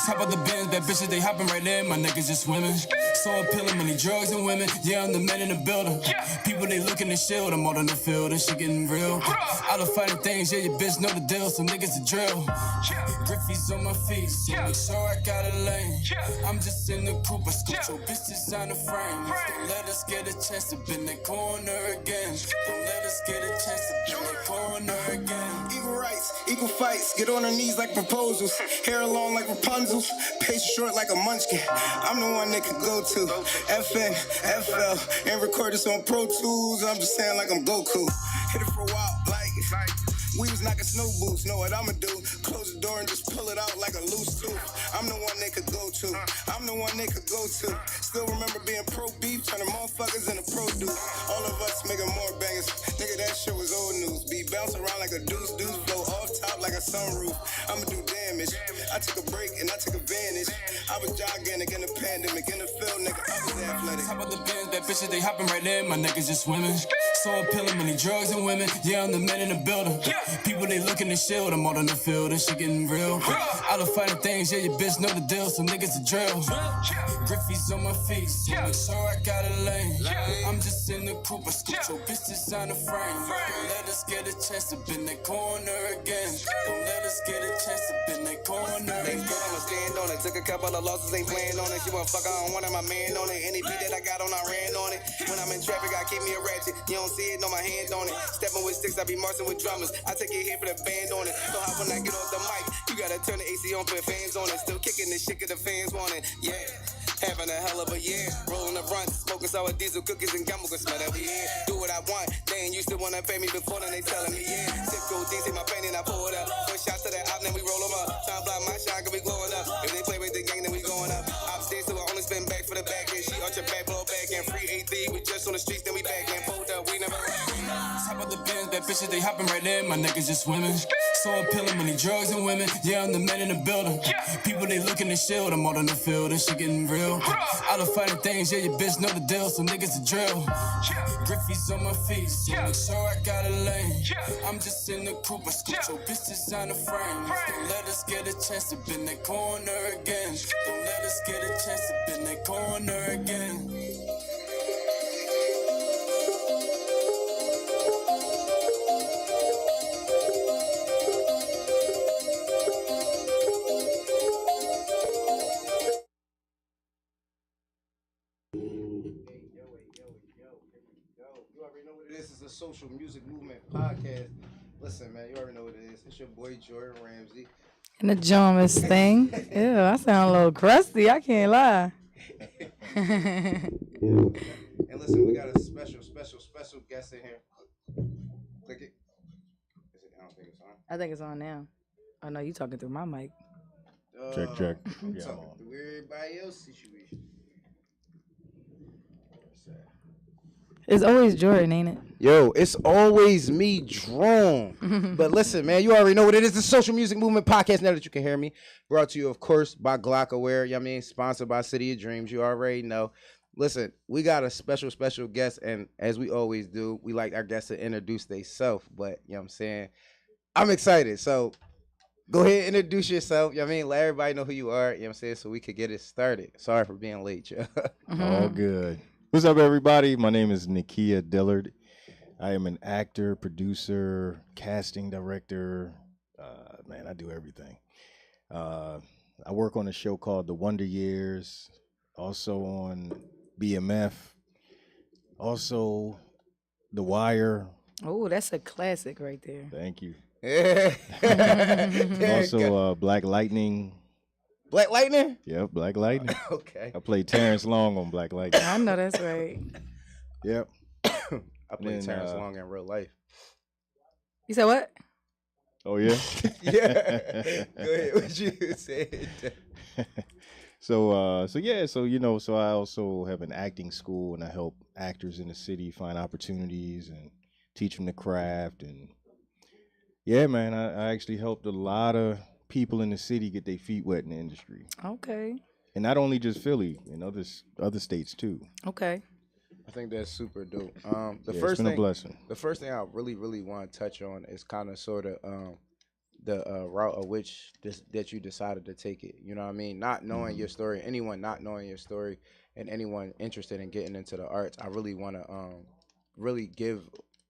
Top of the bins, bad bitches, they hopping right in. My niggas just swimming. So appealing, money, drugs, and women. Yeah, I'm the man in the building. People, they looking to shield. I'm out on the field, and shit getting real. All the fighting things, yeah, your bitch know the deal. Some niggas the drill. Griffies on my feet, so make sure I got a lane. I'm just in the coupe, I scoop your bitches on the frame. Don't let us get a chance to bend that corner again. Don't let us get a chance to bend that corner again. Equal rights, equal fights, get on her knees like proposals. Hair long like Rapunzel's, pace short like a munchkin. I'm the one they could go to. FN, FL, and record this on Pro Tools. I'm just saying like I'm Goku. Hit it for a while, like we was knocking snow boots. Know what I'ma do? Close the door and just pull it out like a loose tooth. I'm the one they could go to. I'm the one they could go to. Still remember being pro beef, turning motherfuckers into produce. All of us making more bangers. Nigga, that shit was old news. Be bouncing around like a deuce, flow off top like a sunroof. I'ma do damage. I took a break and I took advantage. I was gigantic in the pandemic, in the field, nigga, I was athletic. Top of the bins, bad bitches, they hopping right in. My niggas just swimming. So appealing, money, drugs, and women. Yeah, I'm the man in the building. People, they looking to shield. I'm out on the field, and shit getting real. All the fighting things, yeah, your bitch know the deal. Some niggas the drill. Griffies on my feet, so make sure I got a lane. I'm just in the coupe, I scoop your bitches on the frame. Don't let us get a chance to bend that corner again. Don't let us get a chance to bend that corner again. I'ma stand on it. Took a couple of losses, ain't playing on it. She wanna fuck, I don't want it, my man on it. Any beat that I got on, I ran on it. When I'm in traffic, I keep me a ratchet. You don't see it, know my hand on it. Stepping with sticks, I be marching with drummers. I take it here for the band on it. So how when I get off the mic, you gotta turn the AC on, put fans on it. Still kicking this shit, 'cause the fans want it. Yeah. Having a hell of a year, rolling the runt, smoking sour diesel cookies and gum, can smell every year. Do what I want, they ain't used to wanna pay me before, then they telling me yeah. Sip go DC, my pain and I pour it up. First shots to that out, then we roll them up. Time block my shot, cause we glowing up. If they play with the gang, then we going up. Upstairs, so I only spin back for the back end. She arch your back, blow back and free AD. We just on the streets, then we back and pulled up. We never Top of the bins, bad bitches, they hopping right in. My niggas just swimming. So appealing, money, drugs, and women. Yeah, I'm the man in the building. People, they looking to shield. I'm out on the field, and shit getting real. All the fighting things, yeah, your bitch know the deal. Some niggas the drill. Griffies on my feet, so make sure I got a lane. I'm just in the coupe, I scoop your bitches on the frame. Don't let us get a chance to bend that corner again. Don't let us get a chance to bend that corner again. This is a social music movement podcast. Listen, man, you already know what it is. It's your boy Jordan Ramsey. And the Jomas thing. Ew, I sound a little crusty. I can't lie. And listen, we got a special guest in here. Click it. Is it? I don't think it's on. I think it's on now. Oh, no, you talking through my mic. Check. I'm Yeah, talking through everybody else's situation. It's always Jordan, ain't it? Yo, it's always me, Drone. But listen, man, you already know what it is. The Social Music Movement Podcast, now that you can hear me. Brought to you, of course, by Glockaware. You know what I mean? Sponsored by City of Dreams. You already know. Listen, we got a special guest, and as we always do, we like our guests to introduce themselves. But, you know what I'm saying? I'm excited. So, go ahead and introduce yourself. You know what I mean? Let everybody know who you are, you know what I'm saying, so we could get it started. Sorry for being late, yo. all good. What's up, everybody? My name is Nakia Dillard. I am an actor, producer, casting director. Man, I do everything. I work on a show called The Wonder Years, also on BMF, also The Wire. Oh, that's a classic right there. Thank you. Yeah. Also, Black Lightning. Black Lightning? Yep, Black Lightning. Okay. I played Terrence Long on Black Lightning. I know that's right. Yep. I played then, Terrence Long in real life. You said what? Oh, yeah? Yeah. Go ahead. What you said? So I also have an acting school, and I help actors in the city find opportunities and teach them the craft. And yeah, man, I actually helped a lot of people in the city get their feet wet in the industry. Okay. And not only just Philly, in other states too. Okay. I think that's super dope. It's been a blessing. The first thing I really want to touch on is kind of sort of the route of which that you decided to take it. You know what I mean? Not knowing your story, anyone not knowing your story, and anyone interested in getting into the arts, I really want to really give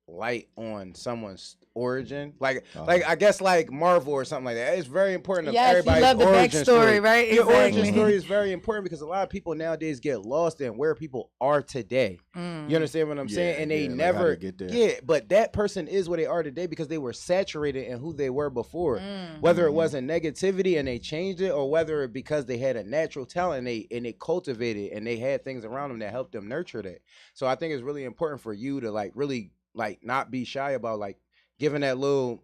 light on someone's origin, like I guess like Marvel or something like that. It's very important. Yes, Everybody's you love the origin backstory, story. right? Your Exactly. origin story is very important because a lot of people nowadays get lost in where people are today. You understand what I'm saying? And they like never how they get there. Yeah, but that person is what they are today because they were saturated in who they were before. Whether it wasn't negativity and they changed it, or whether it because they had a natural talent and they cultivated and they had things around them that helped them nurture that. So I think it's really important for you to like really like not be shy about like giving that little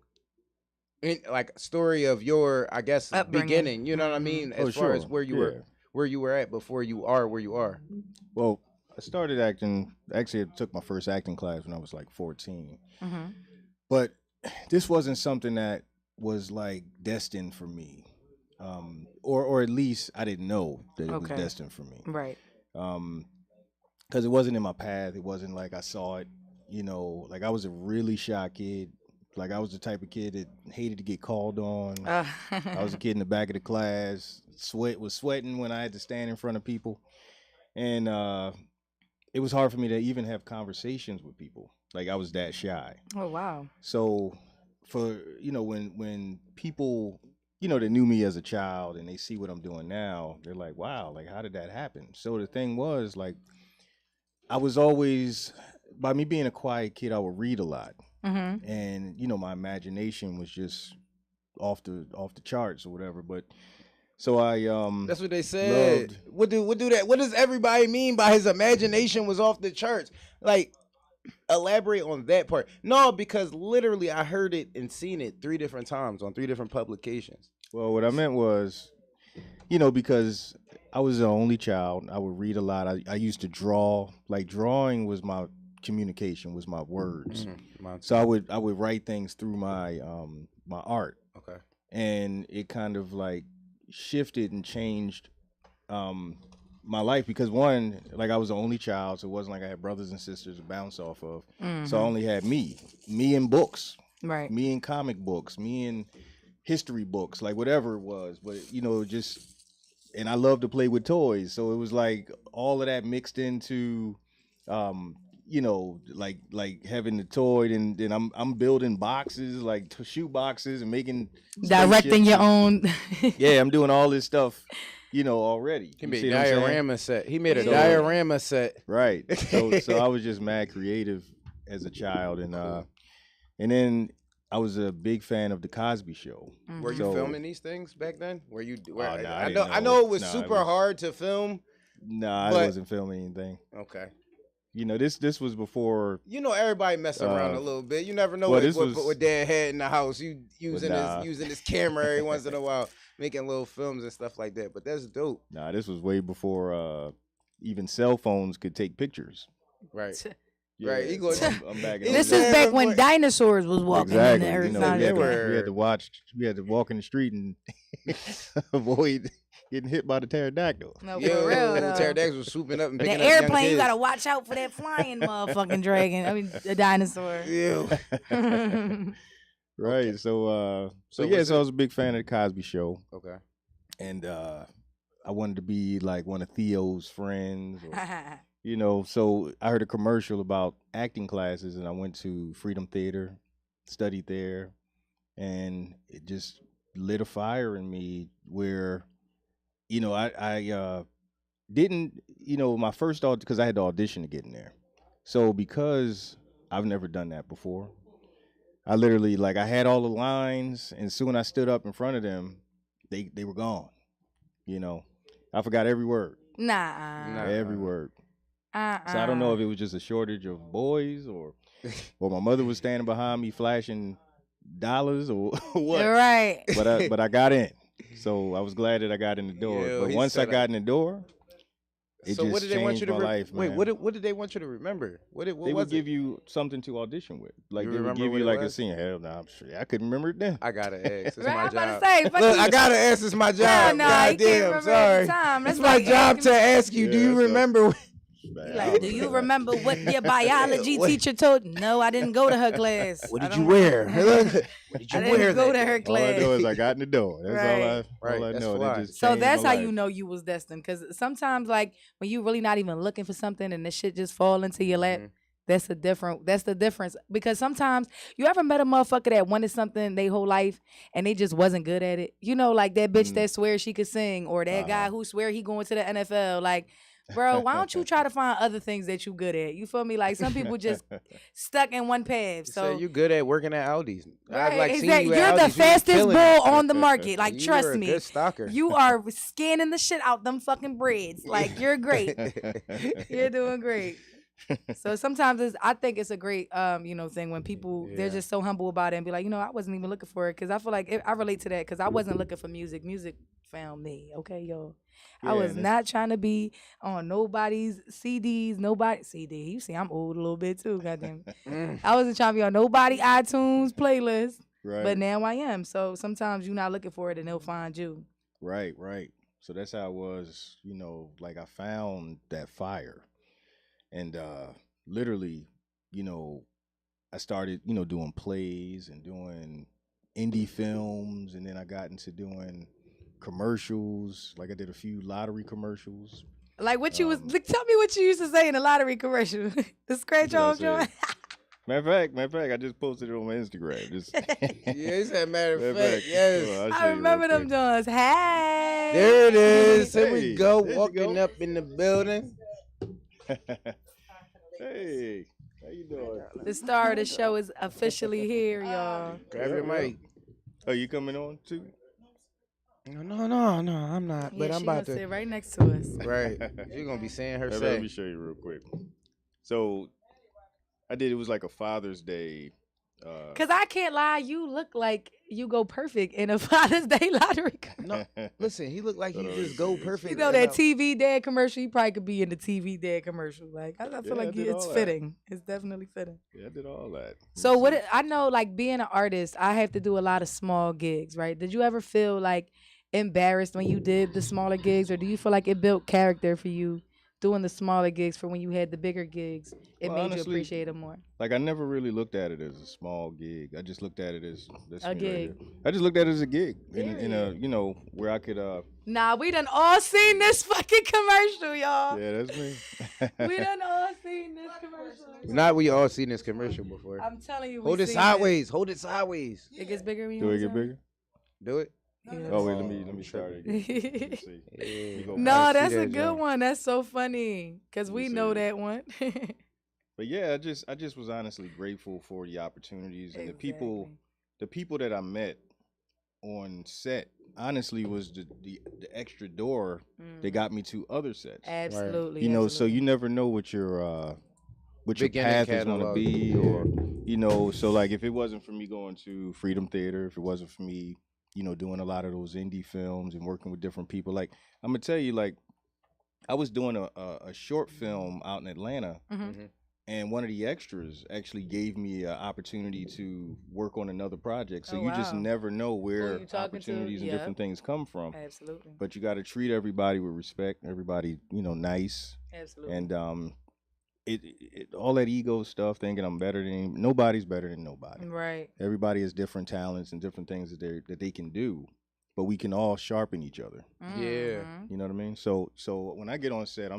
like story of your, I guess, upbringing. beginning. You know what I mean? As far as where you were at before you are where you are. Well, I started acting. Actually, I took my first acting class when I was like 14. But this wasn't something that was like destined for me, or at least I didn't know that it was destined for me. Right. Because it wasn't in my path. It wasn't like I saw it. You know, like I was a really shy kid. Like I was the type of kid that hated to get called on. I was a kid in the back of the class. Was sweating when I had to stand in front of people, and it was hard for me to even have conversations with people. Like I was that shy. Oh wow. So for when people that knew me as a child and they see what I'm doing now, they're like, wow, like how did that happen? So the thing was like I was always, by me being a quiet kid, I would read a lot. And my imagination was just off the charts or whatever. But so I that's what they said. What does everybody mean by his imagination was off the charts? Like elaborate on that part. No, because literally I heard it and seen it 3 different times on 3 different publications. Well, what I meant was, because I was the only child, I would read a lot. I used to draw. Like drawing was my communication, was my words. So I would write things through my my art. Okay. And it kind of like shifted and changed my life because one, like I was the only child, so it wasn't like I had brothers and sisters to bounce off of. So I only had me in books, right? Me in comic books, me in history books, like whatever it was. But and I love to play with toys, so it was like all of that mixed into, like having the toy, and then I'm building boxes, like shoe boxes, and making directing your own. Yeah, I'm doing all this stuff. Already. He made a diorama set. He made a diorama set. Right. So I was just mad creative as a child, and then I was a big fan of the Cosby Show. Were you filming these things back then? I know it was super hard to film. I wasn't filming anything. Okay. This was before. Everybody mess around a little bit. You never know what Dad had in the house. You using his camera every once in a while, making little films and stuff like that. But that's dope. This was way before even cell phones could take pictures. Right. Yeah, right. I'm back in this is back when dinosaurs was walking in the Arizona. We had to walk in the street and avoid getting hit by the pterodactyl. No, for real. The pterodactyls was swooping up and picking the up airplane. young You gotta watch out for that flying motherfucking dragon. I mean, the dinosaur. Yeah. Right. Okay. So I was a big fan of the Cosby Show. Okay. And I wanted to be like one of Theo's friends. Or, so I heard a commercial about acting classes, and I went to Freedom Theater, studied there, and it just lit a fire in me where, I didn't, my first audition, because I had to audition to get in there. So because I've never done that before, I literally, like, I had all the lines, and soon I stood up in front of them, they were gone. I forgot every word. Nah. Every word. So I don't know if it was just a shortage of boys or my mother was standing behind me flashing dollars or what. You're right. But I got in. So I was glad that I got in the door. But once I got in the door, it so just what did they want you to changed my life, man. Wait, what did they want you to remember? They would give you something to audition with. Like they would remember give what you it like a was? scene. Hell no, I'm sure I couldn't remember it then. I gotta ask. It's Right, my I'm about job. to say, Look, I gotta ask. It's my job. No, God you can't damn, remember sorry. every time. That's It's my like job asking to ask you. Yeah, do you that's remember? Man, Like, do you remember what your biology teacher told? No, I didn't go to her class. What did you wear? What did you I wear? didn't go to that her day? All I class. know is I got in the door. That's Right. all I That's know. fly. That just So changed that's my how life. you know you was destined. Because sometimes, like, when you really not even looking for something and the shit just fall into your lap, that's the difference. Because sometimes you ever met a motherfucker that wanted something their whole life and they just wasn't good at it. You know, like that bitch that swears she could sing, or that guy who swear he going to the NFL. Like, bro, why don't you try to find other things that you good at? You feel me? Like, some people just stuck in one path. So you good at working at Aldi's. right, I've like seen exactly. you at You're Aldi's. the You was fastest killing bull it. on the market. Like, You trust were a me. good stalker. You are scanning the shit out them fucking breads. Like, you're great. You're doing great. So sometimes I think it's a great thing when people they're just so humble about it and be like, I wasn't even looking for it, because I feel like I relate to that, because I wasn't looking for music. Music found me. Okay, y'all. I was not trying to be on nobody's CDs, nobody CD. You see, I'm old a little bit too, goddamn. I wasn't trying to be on nobody iTunes playlist, but now I am. So sometimes you're not looking for it and they'll find you. Right. So that's how it was, like I found that fire. And literally, I started, doing plays and doing indie films, and then I got into doing commercials. Like I did a few lottery commercials. Like what you tell me what you used to say in the lottery commercial. The scratch off joint. Matter of fact, I just posted it on my Instagram. He said matter of fact, yes. Well, I remember them joints. Hey. There it is. Here we Hey, go, there you walking go. up in the building. Hey, how you doing? The star of the show is officially here, y'all. Grab your mic. Oh, you coming on too? No, I'm not. But Yeah, I'm she about gonna to. sit right next to us. Right. You're gonna be saying her Let say. me show you real quick. So, it was like a Father's Day. Cause I can't lie, you look like you go perfect in a Father's Day lottery. No, listen, he looked like he just go perfect. You know that TV dad commercial? He probably could be in the TV dad commercial. Like I feel like it's fitting. It's definitely fitting. Yeah, I did all that. So I know, like being an artist, I have to do a lot of small gigs, right? Did you ever feel like embarrassed when you did the smaller gigs, or do you feel like it built character for you doing the smaller gigs for when you had the bigger gigs? It made you honestly, appreciate it more. Like I never really looked at it as a small gig. I just looked at it as A gig. I just looked at it as a gig in a where I could Nah, we done all seen this fucking commercial, y'all. Yeah, that's me. We done all seen this commercial. Not we all seen this commercial before. I'm telling you, Hold it sideways. Hold it sideways. It gets bigger when you Do it hold get it bigger? Do it. Yeah. Oh wait, let me start it again. Let me see. Yeah. We go No, back. that's that a good joint. one. That's so funny because we Let me know see. that one. But yeah, I just was honestly grateful for the opportunities and the people that I met on set. Honestly, was the extra door that got me to other sets. Absolutely. So you never know what your Beginning path is going to catalog. be, or so like if it wasn't for me going to Freedom Theater, if it wasn't for me, doing a lot of those indie films and working with different people, like I'm gonna tell you, like I was doing a short film out in Atlanta. And one of the extras actually gave me an opportunity to work on another project. So you just never know where opportunities and different things come from. Absolutely. But you got to treat everybody with respect. Everybody, nice. Absolutely. And it all that ego stuff, thinking I'm better than nobody's better than nobody. Right. Everybody has different talents and different things that they can do, but we can all sharpen each other. Yeah. You know what I mean? So when I get on set,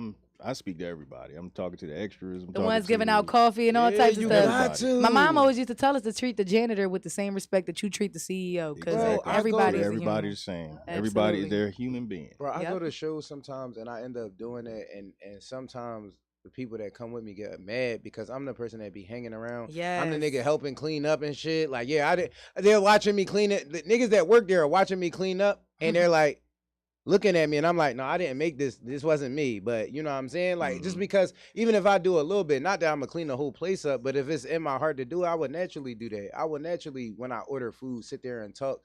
I speak to everybody. I'm talking to the extras. The ones giving out coffee and all types of you stuff. got to. My mom always used to tell us to treat the janitor with the same respect that you treat the CEO, because Exactly. everybody's everybody's the same. Absolutely. Everybody, they're a human being. Bro, I go to shows sometimes and I end up doing it, and sometimes the people that come with me get mad because I'm the person that be hanging around. I'm the nigga helping clean up and shit. Like, they're watching me clean it. The niggas that work there are watching me clean up, and they're like looking at me, and I'm like, no, I didn't make this. This wasn't me. But you know what I'm saying? Like, just because even if I do a little bit, not that I'm gonna clean the whole place up, but if it's in my heart to do it, I would naturally do that. I would naturally, when I order food, sit there and talk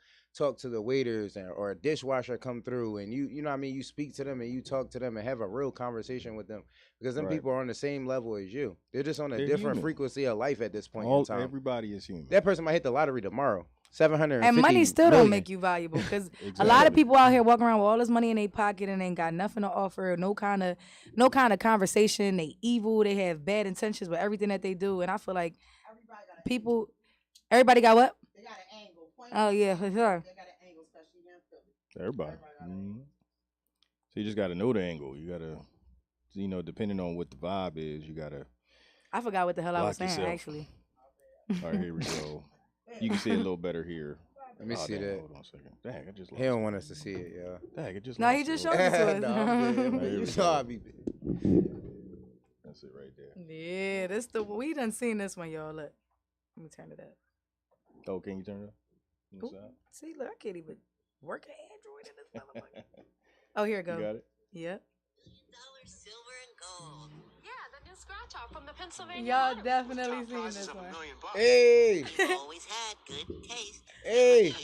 to the waiters or a dishwasher come through, and you know what I mean, you speak to them and you talk to them and have a real conversation with them, because them people are on the same level as you. They're just on a different frequency of life at this point in time. Everybody is human. That person might hit the lottery tomorrow. $750 And money still million. don't make you valuable because a lot of Exactly. people out here walking around with all this money in their pocket and ain't got nothing to offer, no kind of conversation. They evil, they have bad intentions with everything that they do, and I feel like everybody got what? They got an angle. Oh yeah, for sure. They got an angle, especially here in Philly. Everybody. Mhm. So you just got to know the angle. You got to, depending on what the vibe is, you got to. I forgot what the hell I was Block saying yourself. actually. All right, here we go. You can see it a little better here. Let me see damn, that. Hold on a second. Dang, I just lost He don't it. want us to see it, yo. Dang, I just No, lost he it. just Hold showed on. it to us. No, I'm good. Here You we saw go. I be. That's it right there. Yeah, we done seen this one, y'all. Look, let me turn it up. Oh, can you turn it up? On the Oop. side? See, look, I can't even work an Android in this motherfucker. Oh, here it You goes. got it? Yep. Silver and gold. Yeah, the new scratch off from the Pennsylvania. Y'all Lottery. definitely seen this one. Hey, You've always had good taste. hey.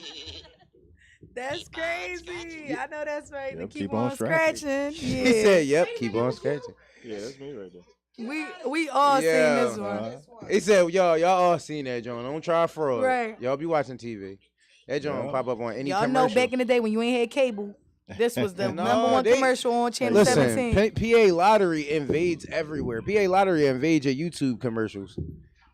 That's Keep on crazy. I know that's right. Yep, To keep on scratching. He said, Yeah. "Yep, keep on scratching." Yeah, that's me right there. We all seen Yeah. this one. He said, y'all all seen that joint. Don't try fraud. Right. Y'all be watching TV. That joint Yeah. pop up on any Y'all commercial. know back in the day when you ain't had cable, this was the No, number one they- commercial on Channel Listen, 17. PA Lottery invades everywhere. PA Lottery invades your YouTube commercials.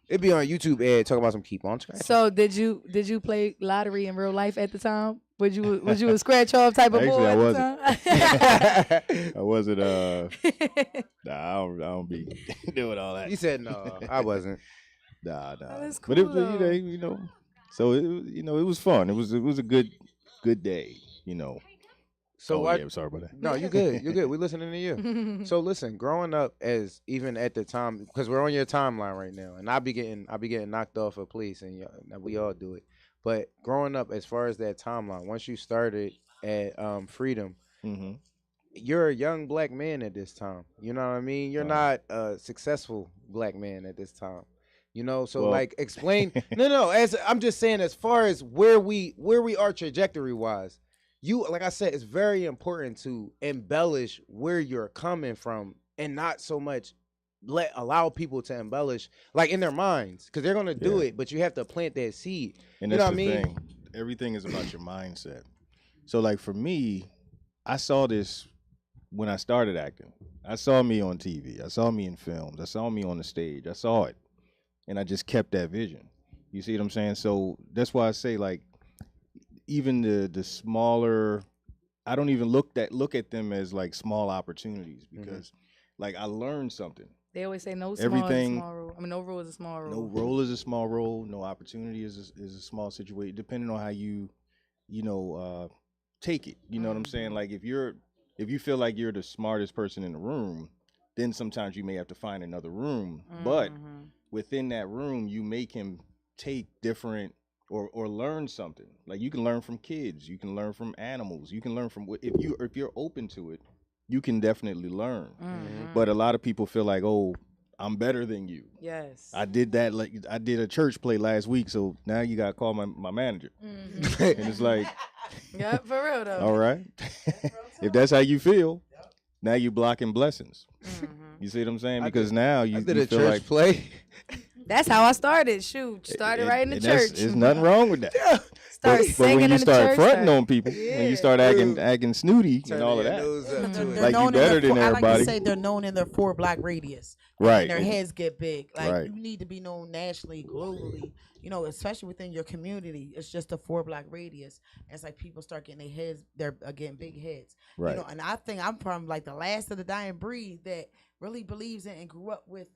It be on YouTube ad talking about some keep on scratching. So did you play lottery in real life at the time? Was you a scratch off type of Actually, boy I at wasn't. the time? I wasn't. Nah, I don't be doing all that. He said no, I wasn't. Nah. That's But it, cool, though. So it was fun. It was a good day. So yeah, sorry about that. No, you good. You're good. We listening to you. So listen, growing up as even at the time, because we're on your timeline right now, and I be getting knocked off of police, and we all do it. But growing up, as far as that timeline, once you started at Freedom, Mm-hmm. you're a young black man at this time. You know what I mean? You're Right. not a successful black man at this time. So Well- like explain. No. As I'm just saying, as far as where we are trajectory wise, like I said, it's very important to embellish where you're coming from and not so much allow people to embellish like in their minds because they're gonna do Yeah. it, but you have to plant that seed. And You that's know the what I mean? thing. Everything is about your mindset. So like for me, I saw this when I started acting. I saw me on TV. I saw me in films. I saw me on the stage. I saw it. And I just kept that vision. You see what I'm saying? So that's why I say like even the smaller, I don't even look at them as like small opportunities because like I learned something. They always say no Everything- small rule. I mean, no rule is a small rule. No role is a small role. No opportunity is a small situation. Depending on how you take it. You know what I'm saying? Like if you feel like you're the smartest person in the room, then sometimes you may have to find another room. But within that room, you make him take different or learn something. Like you can learn from kids. You can learn from animals. You can learn from if you're open to it, you can definitely learn. But a lot of people feel like, oh, I'm better than you. Yes. I did that. Like I did a church play last week, so now you gotta call my manager. And it's like, Yeah, for real though. all right, if that's how you feel, now you blocking blessings. You see what I'm saying? Because now you, I did you a feel church like play. That's how I started. Shoot, started right in the and that's- church. There's nothing wrong with that. Started But singing when in you the start church, fronting like, on people, when yeah. you start acting snooty and all of Turning that, your nose up to it. They're Like you known in better their than I like everybody. to say they're known in their 4-block radius. Right. And their heads get big. Like Right. you need to be known nationally, globally, especially within your community. It's just a 4-block radius. And it's like people start getting their heads, they're getting big heads. Right. And I think I'm from like the last of the dying breed that really believes in and grew up with,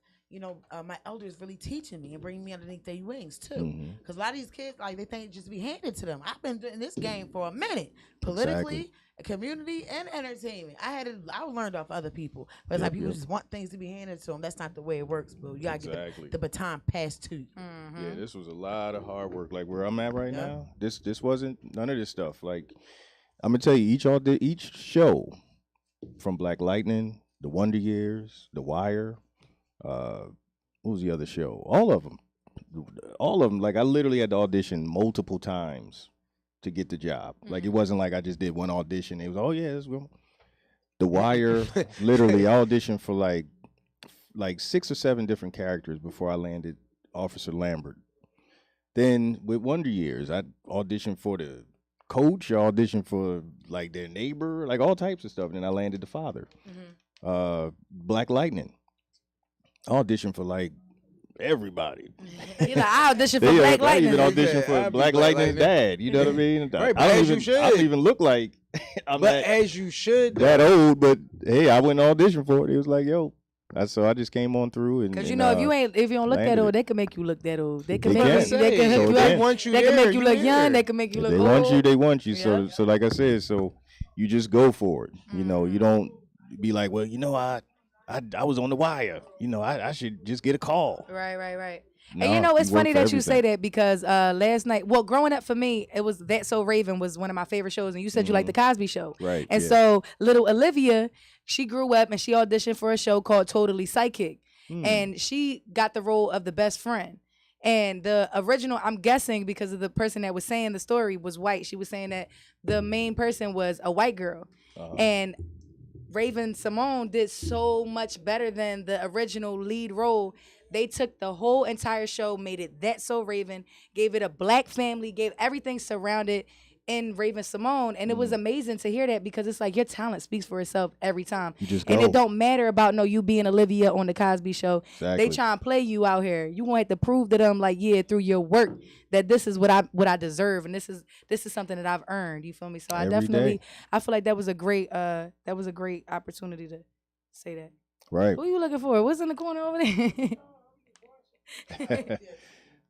my elders really teaching me and bringing me underneath their wings too. Mhm. Because a lot of these kids, like they think it just be handed to them. I've been doing this game for a minute, politically, community, and entertainment. I learned off other people, but it's like people just want things to be handed to them. That's not the way it works, bro. You gotta Exactly. get the baton passed to you. Yeah, this was a lot of hard work. Like where I'm at right Yeah. now, this wasn't none of this stuff. Like I'm gonna tell you, each show, from Black Lightning, The Wonder Years, The Wire, what was the other show? All of them. Like I literally had to audition multiple times to get the job. Like it wasn't like I just did one audition. It was let's go. The Wire, literally I auditioned for like 6 or 7 different characters before I landed Officer Lambert. Then with Wonder Years, I auditioned for the coach, I auditioned for like their neighbor, like all types of stuff. And then I landed the father. Black Lightning, I auditioned for like everybody. You know, I auditioned for Black I Lightning. even auditioned for Black Lightning's dad. You know what I mean? Right, but I as don't you should. I don't even look like I'm But that, as you should. that old. But hey, I went and auditioned for it. It was like, yo. So I just came on through and Because you know, if you don't look that landed old, it. they can make you look that old. They can They make can. you. They can So hook you they up. want you They can there, make you you look there. young. They can make you look They old. want you. They want you. Yeah. So like I said, so you just go for it. You know, you don't be like, well, you know, I was on the wire. You know, I should just get a call. Right. No, And you know, it's work funny for that you say everything. that because last night, well, growing up for me, it was That So Raven was one of my favorite shows, and you said you like the Cosby Show, Right, And yeah. so little Olivia, she grew up and she auditioned for a show called Totally Psychic, and she got the role of the best friend. And the original, I'm guessing because of the person that was saying the story was white. She was saying that the main person was a white girl, and Raven Simone did so much better than the original lead role. They took the whole entire show, made it That So Raven, gave it a black family, gave everything surrounded in Raven Simone. And it was amazing to hear that because it's like your talent speaks for itself every time. You just And go. it don't matter about you being Olivia on the Cosby Show. Exactly. They try and play you out here. You want to prove to them like, yeah, through your work that this is what I deserve and this is something that I've earned. You feel me? So I Every definitely day. I feel like that was a great opportunity to say that. Right. Who you looking for? What's in the corner over there?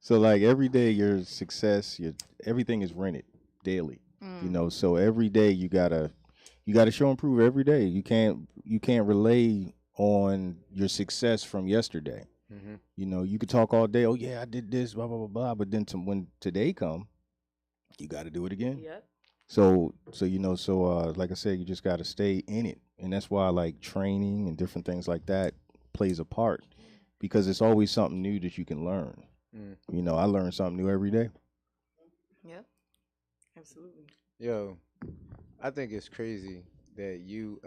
So like every day your success, everything is rented daily. You know, so every day you gotta show and prove every day. You can't relay on your success from yesterday. You know, you could talk all day. Oh yeah, I did this, blah blah blah blah. But then when today come, you got to do it again. Yep. So you know, like I said, you just got to stay in it, and that's why like training and different things like that plays a part because it's always something new that you can learn. You know, I learn something new every day. Yep. Absolutely. Yo, I think it's crazy that you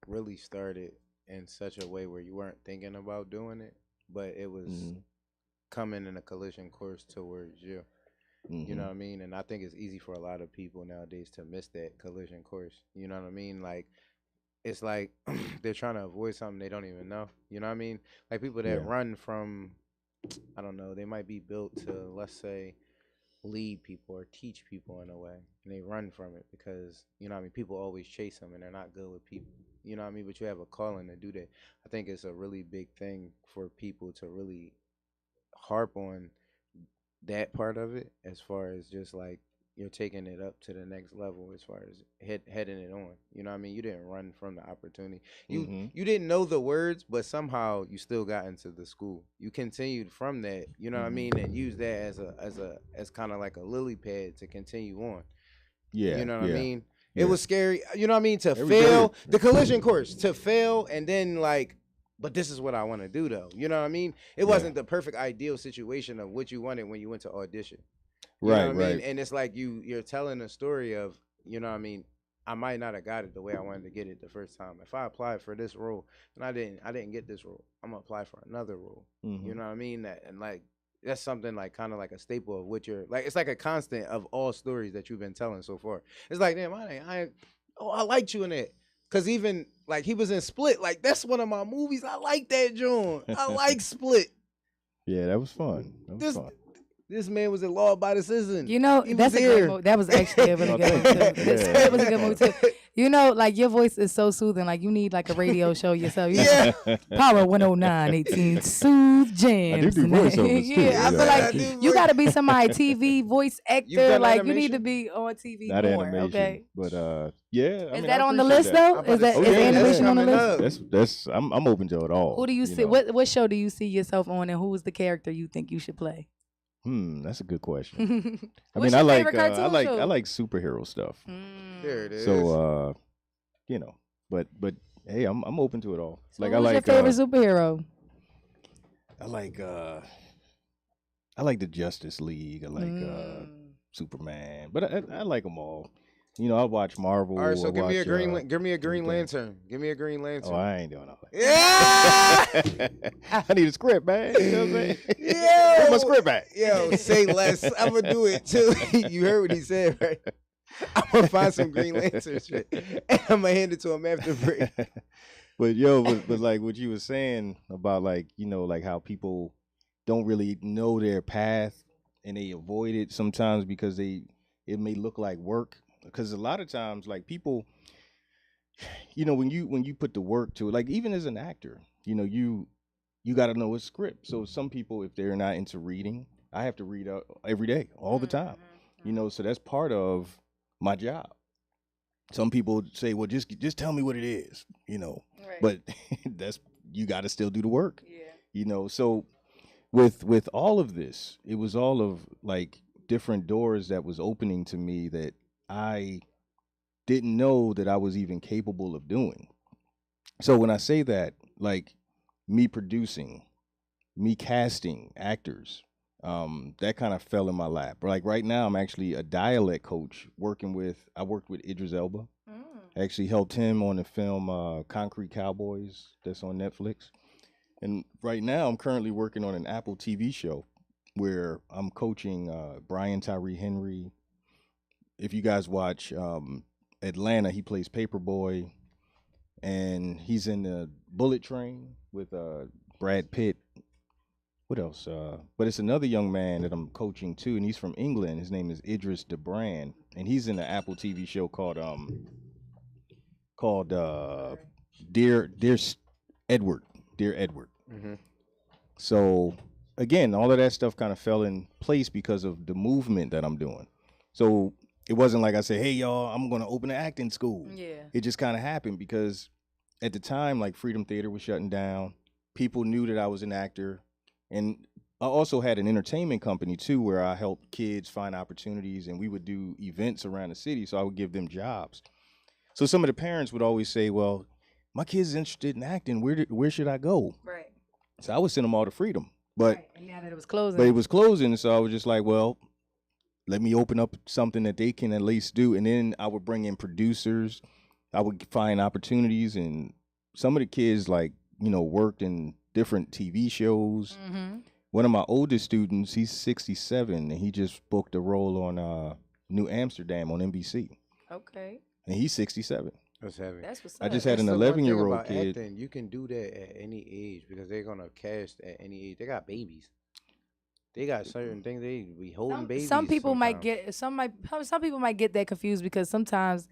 really started in such a way where you weren't thinking about doing it, but it was coming in a collision course towards you. You know what I mean? And I think it's easy for a lot of people nowadays to miss that collision course. You know what I mean? Like, it's like they're trying to avoid something they don't even know. You know what I mean? Like people that run from, I don't know, they might be built to, let's say, lead people or teach people in a way, and they run from it because, you know what I mean, people always chase them and they're not good with people. You know what I mean? But you have a calling to do that. I think it's a really big thing for people to really harp on that part of it, as far as just like you're taking it up to the next level as far as heading it on. You know what I mean? You didn't run from the opportunity. You didn't know the words, but somehow you still got into the school. You continued from that, you know what I mean, and used that as kind of like a lily pad to continue on. Yeah. You know what I mean? Yeah. It was scary, you know what I mean, to Every fail day. the collision course, to fail and then like, but this is what I want to do though. You know what I mean? It wasn't the perfect ideal situation of what you wanted when you went to audition. You know what I mean? And it's like you're telling a story of, you know what I mean, I might not have got it the way I wanted to get it the first time. If I applied for this role and I didn't get this role, I'm gonna apply for another role. You know what I mean? That's something like kind of like a staple of what you're like. It's like a constant of all stories that you've been telling so far. It's like, damn, I liked you in it. Cause even like he was in Split, like that's one of my movies. I like that joint. I like Split. Yeah, that was fun. This man was in Law Abiding Citizen. You know, He that's was a great here. movie. That was actually a really good movie too. It was a good movie too. You know, like your voice is so soothing. Like you need like a radio show yourself. You know, Power 109.18 Soothe Jams. I do voiceovers too. Yeah, I feel like you got to be somebody TV voice actor. done Like you need animation? to be on TV Not more. animation, Okay. but yeah. Is that on the list though? Is about to that say, is that's animation on the coming list? up. That's I'm open to it all. Who do you see? know. What show do you see yourself on, and who is the character you think you should play? That's a good question. I What's mean, your I favorite cartoon show? I like superhero stuff. There it is. So you know, but hey, I'm open to it all. So Like who's I like your favorite superhero? I like the Justice League. I like Superman, but I like them all. You know, I watch Marvel. All right, so I give me a watch, give me a green everything. lantern. Give me a green lantern. Oh, I ain't doing all that. Yeah. I need a script, man. You know what I'm saying? Yo, Where's my script back? Yo, say less. I'm gonna do it too. You heard what he said, right? I'm gonna find some green lantern shit, and I'm gonna hand it to him after break. But yo, but like what you were saying about like, you know, like how people don't really know their path and they avoid it sometimes because it may look like work. Because a lot of times, like people, you know, when you put the work to it, like even as an actor, you know, you got to know a script. So some people, if they're not into reading, I have to read every day, all the time. You know, so that's part of my job. Some people say, well, just tell me what it is, you know. Right. But you got to still do the work. Yeah. You know, so with all of this, it was all of like different doors that was opening to me that I didn't know that I was even capable of doing. So when I say that, like me producing, me casting actors, that kind of fell in my lap. Like right now, I'm actually a dialect coach I worked with Idris Elba. I actually helped him on the film Concrete Cowboys that's on Netflix. And right now, I'm currently working on an Apple TV show where I'm coaching Brian Tyree Henry. If you guys watch Atlanta, he plays Paperboy, and he's in the Bullet Train with Brad Pitt. What else? But it's another young man that I'm coaching too, and he's from England. His name is Idris DeBrand, and he's in the Apple TV show called Dear Edward. Dear Edward. Mm-hmm. So again, all of that stuff kind of fell in place because of the movement that I'm doing. So it wasn't like I said, hey, y'all, I'm going to open an acting school. Yeah. It just kind of happened because at the time, like Freedom Theater was shutting down. People knew that I was an actor. And I also had an entertainment company, too, where I helped kids find opportunities. And we would do events around the city. So I would give them jobs. So some of the parents would always say, well, my kid's interested in acting. Where should I go? Right. So I would send them all to Freedom. But right. And now that it was closing. But it was closing, so I was just like, well, let me open up something that they can at least do. And then I would bring in producers. I would find opportunities. And some of the kids, like, you know, worked in different TV shows. Mm-hmm. One of my oldest students, he's 67, and he just booked a role on New Amsterdam on NBC. Okay. And he's 67. That's heavy. That's what's up. I just had an That's the one thing 11-year-old about kid. acting, you can do that at any age because they're gonna cast at any age. They got babies. They got certain things they be holding babies. Some people might sometimes. get some people might get that confused because sometimes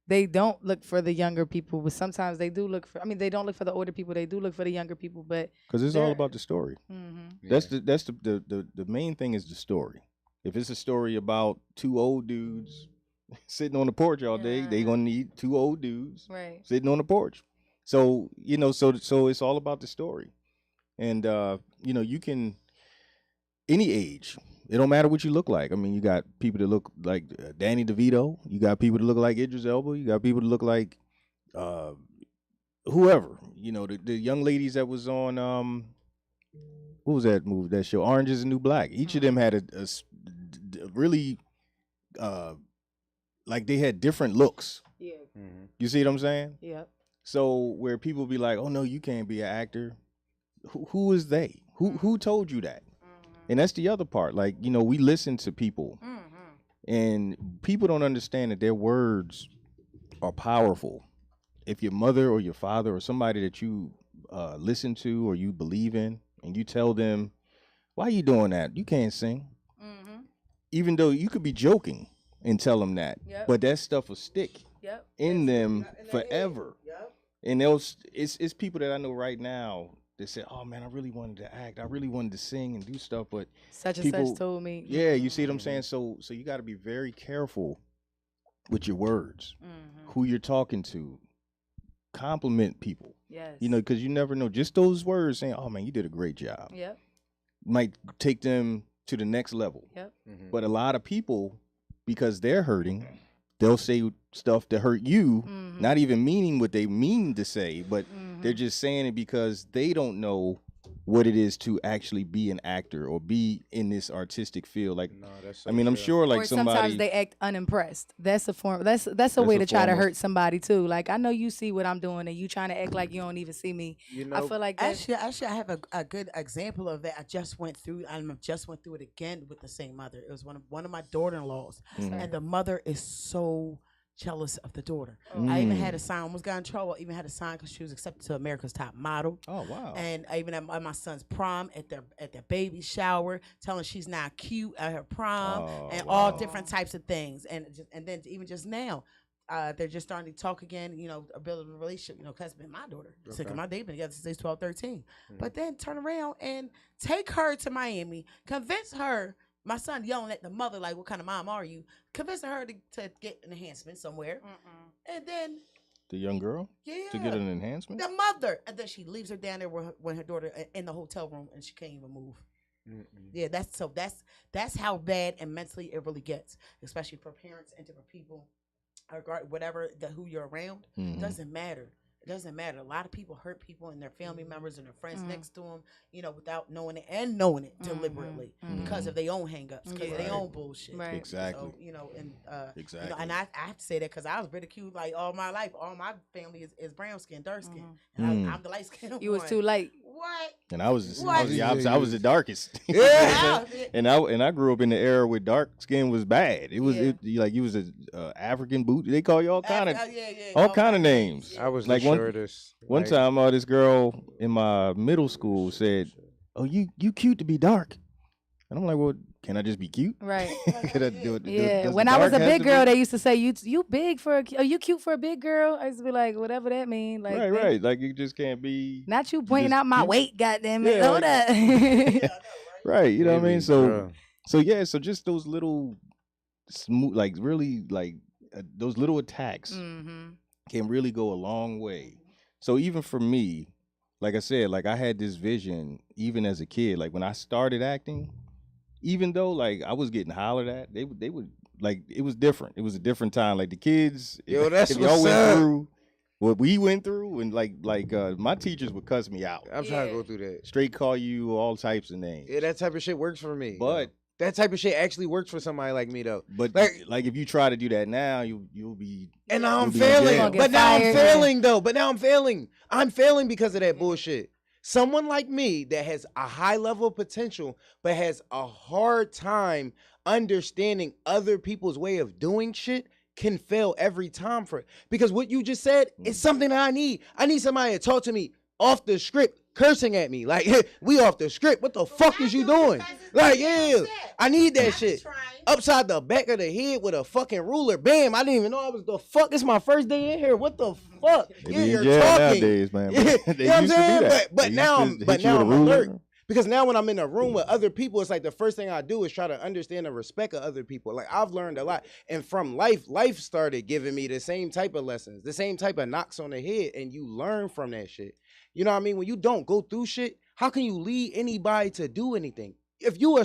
they don't look for the younger people, but sometimes they do look for. I mean, they don't look for the older people. They do look for the younger people, but Because it's all about the story. Mm-hmm. That's the main thing is the story. If it's a story about two old dudes sitting on the porch all day, they gonna need two old dudes right. sitting on the porch. So you know, so it's all about the story, and you know, you can any age. It don't matter what you look like. I mean, you got people that look like Danny DeVito. You got people that look like Idris Elba. You got people that look like whoever. You know, the young ladies that was on what was that movie? That show, Orange Is the New Black. Each of them had a really like they had different looks. Yeah. Mhm. You see what I'm saying? Yep. So where people be like, "Oh no, you can't be an actor." Who is they? Who told you that? And that's the other part. Like, you know, we listen to people, and people don't understand that their words are powerful. If your mother or your father or somebody that you listen to or you believe in, and you tell them, "Why are you doing that? You can't sing," even though you could be joking and tell them that, but that stuff will stick in them forever. And it's people that I know right now that say, "Oh man, I really wanted to act. I really wanted to sing and do stuff," but such and people, such told me. Yeah, you see what I'm saying? So you got to be very careful with your words, who you're talking to. Compliment people. Yes. You know, because you never know. Just those words saying, "Oh man, you did a great job." Yep. Might take them to the next level. Yep. But a lot of people, because they're hurting, they'll say stuff to hurt you, not even meaning what they mean to say, but they're just saying it because they don't know what it is to actually be an actor or be in this artistic field. Like, No, that's so I mean, I'm true. sure like Or sometimes somebody. they act unimpressed. That's a form. That's a way a to try to form of- hurt somebody too. Like I know you see what I'm doing, and you trying to act like you don't even see me. You I know, feel like that's Actually, I have a good example of that. I just went through. I just went through it again with the same mother. It was one of my daughter-in-laws, and the mother is so jealous of the daughter. I even had a sign. Almost got in trouble. I even had a sign because she was accepted to America's Top Model. Oh wow. And I even at my son's prom, at their baby shower, telling she's not cute at her prom, Oh, and wow. all different types of things. And then even just now, they're just starting to talk again. You know, build a relationship. You know, cause it's been my daughter. Sick of my they've been together since they 12, 13. But then turn around and take her to Miami, convince her. My son yelling at the mother like, "What kind of mom are you?" Convincing her to get an enhancement somewhere, and then The young girl to get an enhancement. the mother, and then she leaves her down there with her daughter in the hotel room, and she can't even move. Yeah, that's how bad and mentally it really gets, especially for parents and different people, or whatever who you're around. Mhm. Doesn't matter. It doesn't matter. A lot of people hurt people and their family members and their friends next to them, you know, without knowing it and knowing it deliberately because of their own hangups, because of their own bullshit. Right. Exactly. So, you know, and Exactly. you know, and I have to say that because I was ridiculed like all my life. All my family is brown skin, dark skin, and I'm the light skin. you was too late. What? And I was What? the opposite. I was the darkest. Yeah. and I grew up in the era where dark skin was bad. It was like you was a African boot. They call you all kind of all kind of names. I was like the shortest. One Like, time, this girl in my middle school said, "Oh, you cute to be dark," and I'm like, "Well, can I just be cute?" Right. Can I do it? Yeah. does When the I was dark a have big to girl, be- they used to say you big for are you cute for a big girl? I used to be like, whatever that mean. Like, right. Like you just can't be Not you pointing just out my cute. weight, goddamn it. Yeah, Hold like- up. right. You know what I mean? Really, So bruh. so just those little smooth, like really like those little attacks can really go a long way. So even for me, like I said, like I had this vision even as a kid. Like when I started acting, even though like I was getting hollered at, they would like it was different. It was a different time. Like the kids, Yo, that's if y'all what's went up. through what we went through, and like my teachers would cuss me out, I'm trying to go through that. straight call you all types of names. Yeah, that type of shit works for me. But that type of shit actually works for somebody like me though. but Like- like if you try to do that now, you'll be And now I'm you'll be in failing. jail. But now I'm Fired. failing though. But now I'm failing. I'm failing because of that bullshit. Someone like me that has a high level of potential but has a hard time understanding other people's way of doing shit can fail every time for it. Because what you just said is something that I need. I need somebody to talk to me off the script, cursing at me. Like, we off the script. What the fuck is you doing? Like, yeah, I need that shit. Upside the back of the head with a fucking ruler. Bam, I didn't even know I was the fuck. It's my first day in here. What the fuck? They Yeah, be in you're jail talking. nowadays, man. Yeah, But they you know what I'm used to do saying? that. But They now used to I'm hit you with a I'm ruler. alert. Because now when I'm in a room with other people, it's like the first thing I do is try to understand and respect of other people. Like I've learned a lot. And from life started giving me the same type of lessons, the same type of knocks on the head, and you learn from that shit. You know what I mean? When you don't go through shit, how can you lead anybody to do anything? If you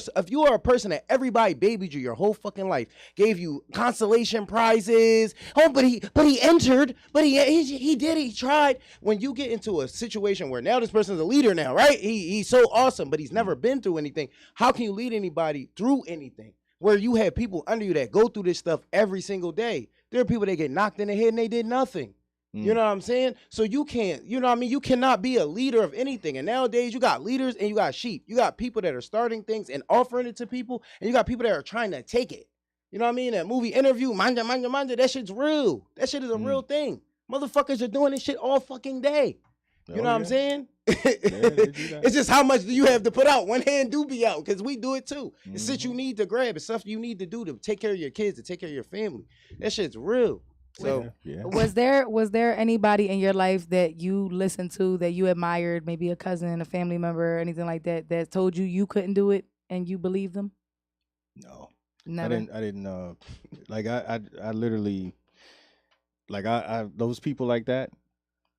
are a person that everybody babied you your whole fucking life, gave you consolation prizes, but he entered, but he did, he tried. When you get into a situation where now this person's a leader now, right? He's so awesome, but he's never been through anything. How can you lead anybody through anything? Where you have people under you that go through this stuff every single day. There are people that get knocked in the head and they did nothing. You know what I'm saying? So you can't, you know what I mean? You cannot be a leader of anything. And nowadays you got leaders and you got sheep. You got people that are starting things and offering it to people. And you got people that are trying to take it. You know what I mean? That movie Interview, manja, that shit's real. That shit is a real thing. Motherfuckers are doing this shit all fucking day. You know what I'm saying? It's just how much do you have to put out? One hand do be out because we do it too. It's shit you need to grab. It's stuff you need to do to take care of your kids, to take care of your family. That shit's real. So Yeah. Was there anybody in your life that you listened to that you admired, maybe a cousin, a family member, anything like that, that told you couldn't do it and you believed them? No. Never. I didn't like I literally like I those people like that,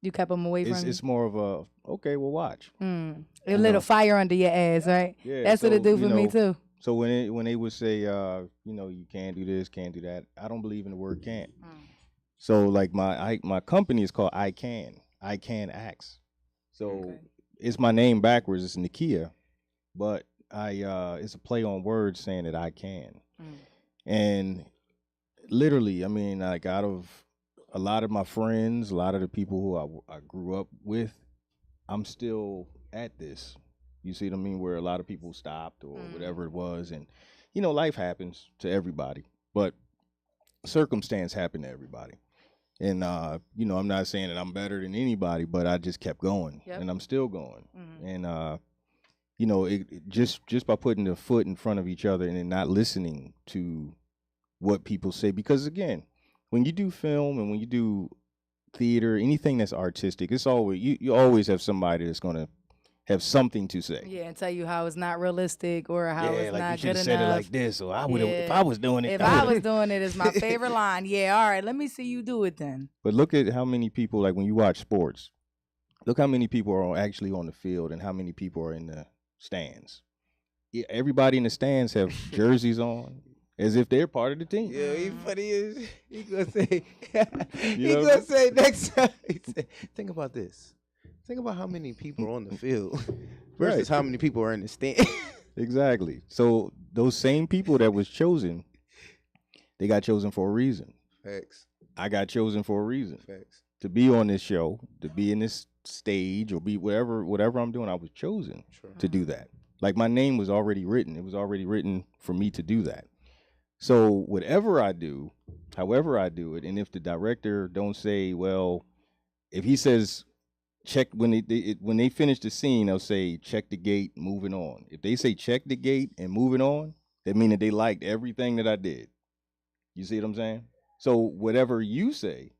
You kept them away from you? it's more of a okay, well watch. A little fire under your ass, right? Yeah. That's what it so, do you for me know, too. So when they would say you know, you can't do this, can't do that, I don't believe in the word can't. So like my company is called I Can Acts. So it's my name backwards. It's Nakia, but it's a play on words saying that I can. And literally, I mean, like out of a lot of my friends, a lot of the people who I grew up with, I'm still at this. You see what I mean? Where a lot of people stopped or whatever it was. And, you know, life happens to everybody, but circumstance happened to everybody. And, you know, I'm not saying that I'm better than anybody, but I just kept going and I'm still going. And, you know, just by putting the foot in front of each other and then not listening to what people say. Because, again, when you do film and when you do theater, anything that's artistic, it's always, you always have somebody that's going to have something to say. Yeah, and tell you how it's not realistic or how it's like not you should good have enough. said it like this, or I would have if I was doing it. If I was doing it, is my favorite line. Yeah, all right, let me see you do it then. But look at how many people, like when you watch sports, look how many people are actually on the field and how many people are in the stands. Yeah, everybody in the stands have jerseys on as if they're part of the team. Yeah, he funny as he gonna say. You know gonna say next time. He say, think about this. Think about how many people are on the field versus how many people are in the stand. Exactly. So those same people that was chosen, they got chosen for a reason. Facts. I got chosen for a reason. Facts. To be on this show, to be in this stage, or be whatever I'm doing, I was chosen to do that. Like my name was already written. It was already written for me to do that. So whatever I do, however I do it, and if the director don't say, well, if he says check when they finish the scene, they'll say check the gate, moving on. If they say check the gate and moving on, that means that they liked everything that I did. You see what I'm saying? So whatever you say,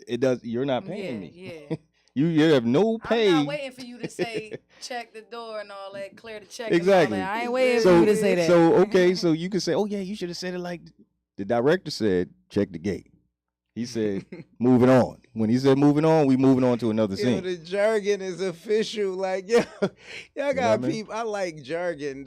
it does. You're not paying me. Yeah. You have no pay. I'm not waiting for you to say check the door and all that, clear the check. Exactly. And all that. I ain't waiting for you to say that. So okay, so you can say, oh yeah, you should have said it like the director said. Check the gate. He said, moving on. When he said moving on, we moving on to another scene. The jargon is official. Like, y'all got people. I like jargon.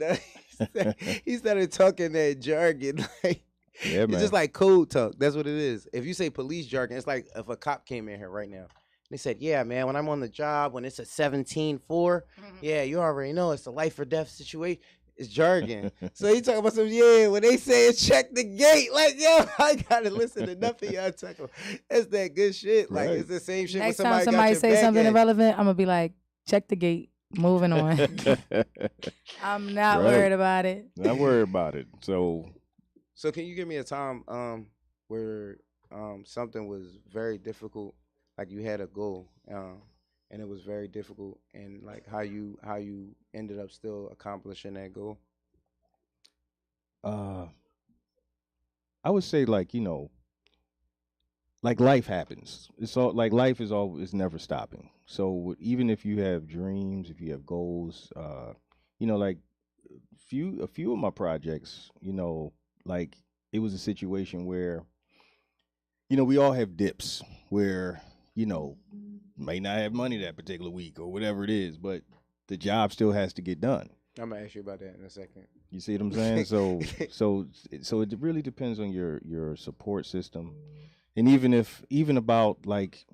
He started talking that jargon. Like, yeah, man. It's just like code talk. That's what it is. If you say police jargon, it's like if a cop came in here right now. They said, yeah, man, when I'm on the job, when it's a 17-4, yeah, you already know it's a life or death situation. It's jargon. So he talking about some, when they say check the gate, like, I gotta listen to nothing y'all talking about. That's that good shit. Like, it's the same shit. Next when time somebody say something irrelevant, I'm gonna be like, check the gate, moving on. I'm not worried about it. Not worried about it. So can you give me a time where something was very difficult, like you had a goal, and it was very difficult, and like how you ended up still accomplishing that goal? I would say, like, you know, like life happens. It's all like life is never stopping. So even if you have dreams, if you have goals, you know, like a few of my projects, you know, like it was a situation where, you know, we all have dips where, you know, may not have money that particular week or whatever it is, but the job still has to get done. I'm gonna ask you about that in a second. You see what I'm saying? So it really depends on your support system, and even about like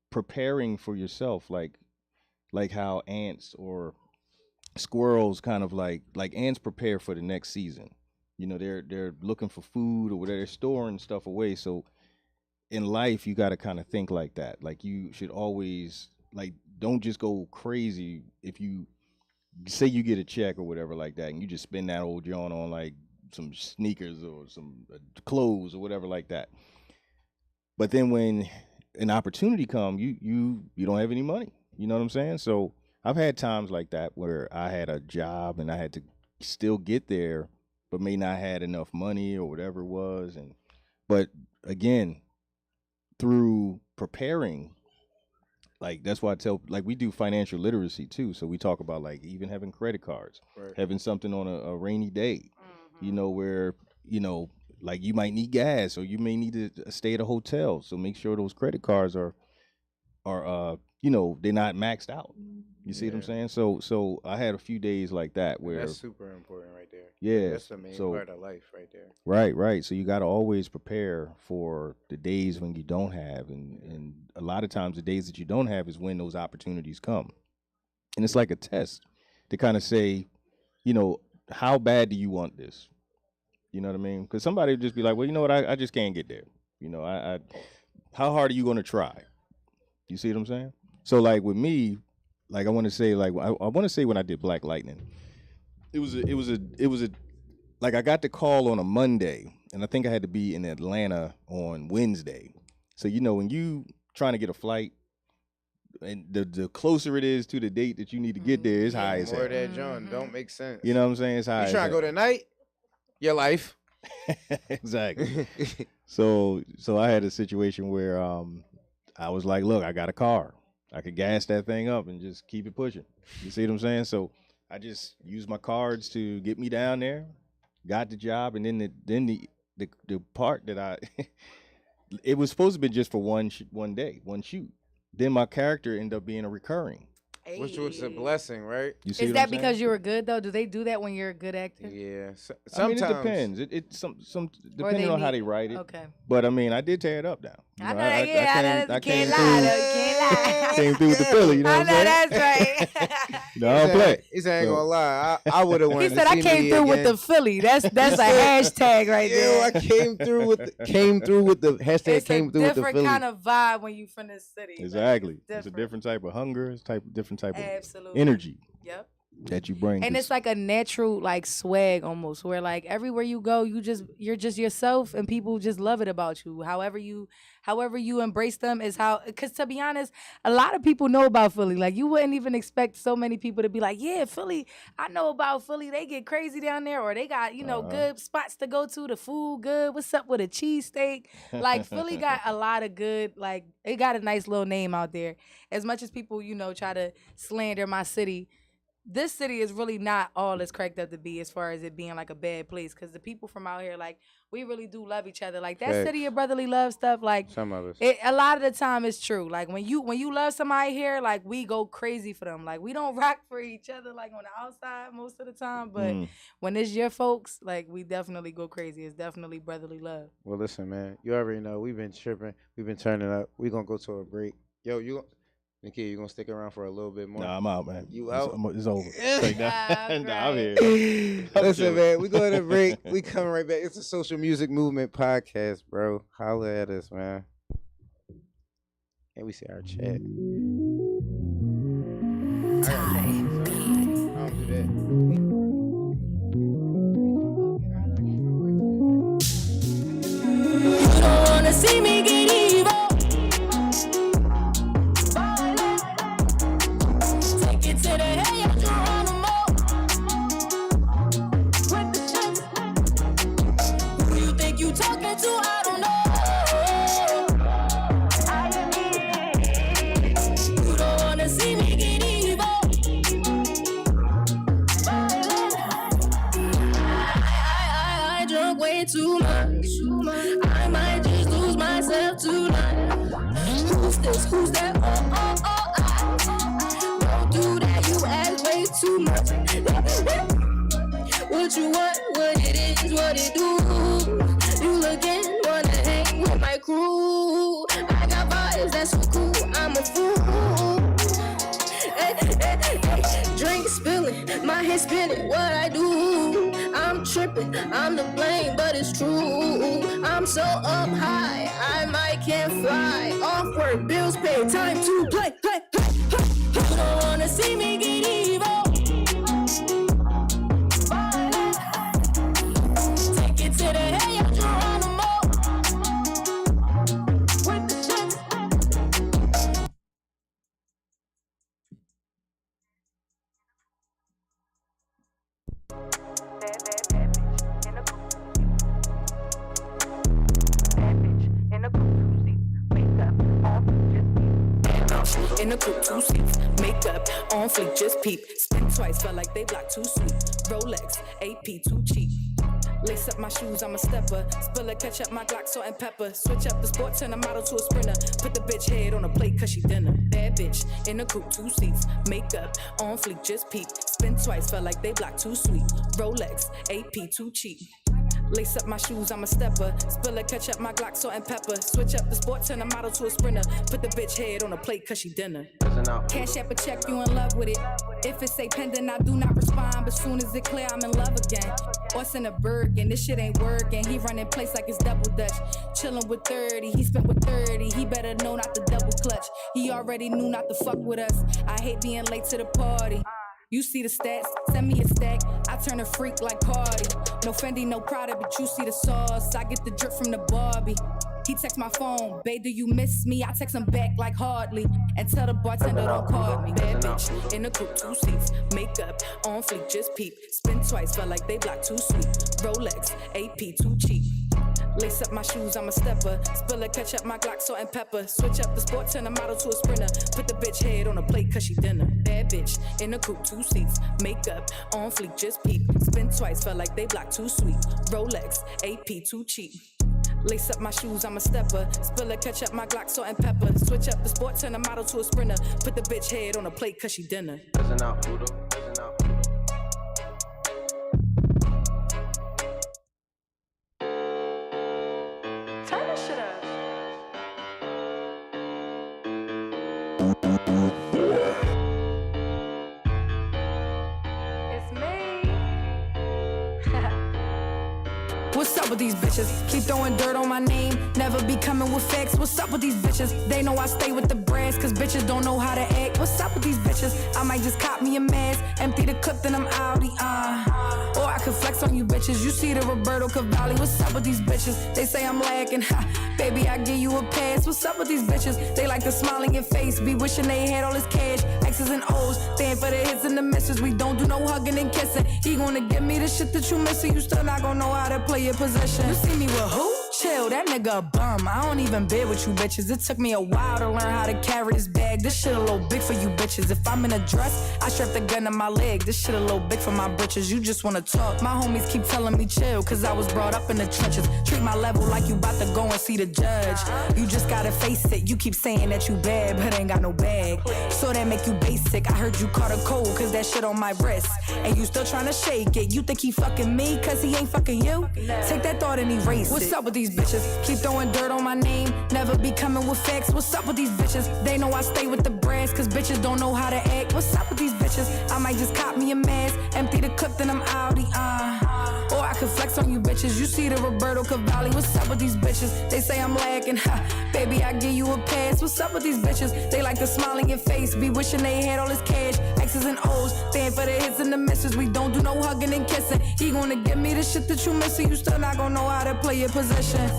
preparing for yourself, like how ants or squirrels kind of like ants prepare for the next season. You know, they're looking for food or whatever, they're storing stuff away. So in life, you got to kind of think like that. Like you should always like don't just go crazy if you say you get a check or whatever like that, and you just spend that old John on like some sneakers or some clothes or whatever like that. But then when an opportunity comes, you don't have any money. You know what I'm saying? So I've had times like that where I had a job and I had to still get there, but may not had enough money or whatever it was. But again, through preparing, like that's why I tell, like we do financial literacy too. So we talk about like even having credit cards, having something on a rainy day, you know, where, you know, like you might need gas or you may need to stay at a hotel. So make sure those credit cards are you know, they're not maxed out. You see what I'm saying? So I had a few days like that where that's super important right there. Yeah. That's the main part of life right there. Right. So you got to always prepare for the days when you don't have. And a lot of times the days that you don't have is when those opportunities come. And it's like a test to kind of say, you know, how bad do you want this? You know what I mean? Because somebody would just be like, well, you know what? I just can't get there. You know, how hard are you going to try? You see what I'm saying? So like with me, like I want to say like I want to say when I did Black Lightning, it was a like I got the call on a Monday, and I think I had to be in Atlanta on Wednesday. So you know when you trying to get a flight, and the closer it is to the date that you need to get there, it's high as hell. More of that John don't make sense. You know what I'm saying? It's high. You trying to go tonight? Your life. Exactly. So I had a situation where I was like, look, I got a car. I could gas that thing up and just keep it pushing. You see what I'm saying? So I just used my cards to get me down there, got the job, and then the part that it was supposed to be just for one day, one shoot. Then my character ended up being a recurring. Which was a blessing, right? You see Is what that I'm saying? because you were good though? Do they do that when you're a good actor? Yeah. I mean, Sometimes it depends. It some depending on how they write it. Okay. But I mean, I did tear it up now. You I know, know that. Yeah, I came can't through. lie. Can't lie. Came through with the Philly. You know I what know I'm saying? that's right. No, I don't play. He said, I ain't gonna lie. I would have He wanted said to I see came me through with again. the Philly. That's a hashtag right there. Ew, I came through with the hashtag It's came through with the different Philly. kind of vibe when you from this city. Like, Exactly. It's a different. different type of hunger. It's different type of Absolutely. energy Yep. that you bring. And it's like a natural like swag almost, where like everywhere you go, you're just yourself, and people just love it about you. However you embrace them is how. Because to be honest, a lot of people know about Philly. Like you wouldn't even expect so many people to be like, yeah, Philly. I know about Philly. They get crazy down there, or they got good spots to go to. The food good. What's up with a cheesesteak? Like Philly got a lot of good. Like it got a nice little name out there. As much as people try to slander my city. This city is really not all it's cracked up to be as far as it being like a bad place, because the people from out here, like, we really do love each other. Like that city of brotherly love stuff, like Some of us. a lot of the time it's true. Like when you love somebody here, like we go crazy for them. Like we don't rock for each other like on the outside most of the time, but when it's your folks, like we definitely go crazy. It's definitely brotherly love. Well, listen, man. You already know we've been tripping. We've been turning up. We're gonna go to a break. Yo, Nikki, you gonna stick around for a little bit more? Nah, I'm out, man. You out? It's over. Like, nah, I'm here. Listen, man, we going to break. We coming right back. It's a Social Music Movement podcast, bro. Holla at us, man. And we see our chat. I don't do that. You don't wanna see me get evil. Take it to the head, you Geronimo. With the shit. Who you think you talking to? I don't know. You don't wanna see me get evil. I drunk way too much. I might just lose myself tonight. Who's this? Who's that? Don't do that, you ask way too much. What you want, what it is, what it do. You looking, wanna hang with my crew. I got vibes, that's so cool, I'm a fool. Drink spilling, my head spinning, what I do. I'm tripping, I'm to blame, but it's true. I'm so up high, I might can't fly. Off work, bills paid, time to play. You don't wanna see me get evil. Take it to the head, you Geronimo. With the shit. In a coupe, 2 seats, makeup on fleek, just peep. Spin twice, felt like they blocked too sweet. Rolex, AP, too cheap. Lace up my shoes, I'm a stepper. Spiller, catch up my Glock, salt and pepper. Switch up the sport, turn a model to a sprinter. Put the bitch head on a plate, cause she dinner. Bad bitch, in a coupe, 2 seats. Makeup on fleek, just peep. Spin twice, felt like they blocked too sweet. Rolex, AP, too cheap. Lace up my shoes, I'm a stepper. Spiller, catch up my Glock, salt and pepper. Switch up the sport, turn a model to a sprinter. Put the bitch head on a plate cause she dinner. Cash app a check, you in love with it. If it say pending, I do not respond. But soon as it clear, I'm in love again. Or send a Birkin, this shit ain't working. He running place like it's double dutch. Chillin' with 30, he spent with 30. He better know not to double clutch. He already knew not to fuck with us. I hate being late to the party. You see the stats, send me a stack. I turn a freak like Cardi. No Fendi, no Prada, but you see the sauce. I get the drip from the Barbie. He text my phone, babe, do you miss me? I text him back like hardly. And tell the bartender don't call me. Bad bitch, in the coupe, 2 seats. Makeup, on fleek, just peep. Spin twice, felt like they blocked too sweet. Rolex, AP, too cheap. Lace up my shoes, I'm a stepper. Spiller, catch up my Glock, salt and pepper. Switch up the sport, turn a model to a sprinter. Put the bitch head on a plate cause she dinner. Bad bitch, in the coupe, 2 seats. Makeup, on fleek, just peep. Spin twice, felt like they blocked too sweet. Rolex, AP, too cheap. Lace up my shoes, I'm a stepper. Spiller, catch up my Glock, salt and pepper. Switch up the sport, turn a model to a sprinter. Put the bitch head on a plate cause she dinner. Listen out, Udo. Listen out. Turn this shit up. It's me. What's up with these bitches? Keep throwing dirt on my name, never be coming with facts. What's up with these bitches? They know I stay with the brass, cause bitches don't know how to act. What's up with these bitches? I might just cop me a mask, empty the clip, then I'm outie, Or I could flex on you bitches. You see the Roberto Cavalli. What's up with these bitches? They say I'm lacking, baby, I give you a pass. What's up with these bitches? They like to smile in your face, be wishing they had all this cash. X's and O's, staying for the hits and the misses. We don't do no hugging and kissing. He gonna give me the shit that you missing. You still not gonna know how to play your position. You see me with who? Chill, that nigga a bum. I don't even bid with you bitches. It took me a while to learn how to carry this bag. This shit a little big for you bitches. If I'm in a dress, I strap the gun to my leg. This shit a little big for my britches. You just wanna talk. My homies keep telling me chill, cause I was brought up in the trenches. Treat my level like you bout to go and see the judge. You just gotta face it. You keep saying that you bad, but ain't got no bag. So that make you basic. I heard you caught a cold, cause that shit on my wrist. And you still tryna shake it. You think he fucking me, cause he ain't fucking you? Take that thought and erase it. What's up with these bitches? Keep throwing dirt on my name, never be coming with facts. What's up with these bitches? They know I stay with the brass, cause bitches don't know how to act. What's up with these bitches? I might just cop me a mask, empty the clip, then I'm outie, Or I could flex on you bitches. You see the Roberto Cavalli. What's up with these bitches? They say I'm lacking, baby, I give you a pass. What's up with these bitches? They like to smile in your face, be wishing they had all this cash. X's and O's, staying for the hits and the misses. We don't do no hugging and kissing. He gonna give me the shit that you missing. You still not gonna know how to play your position.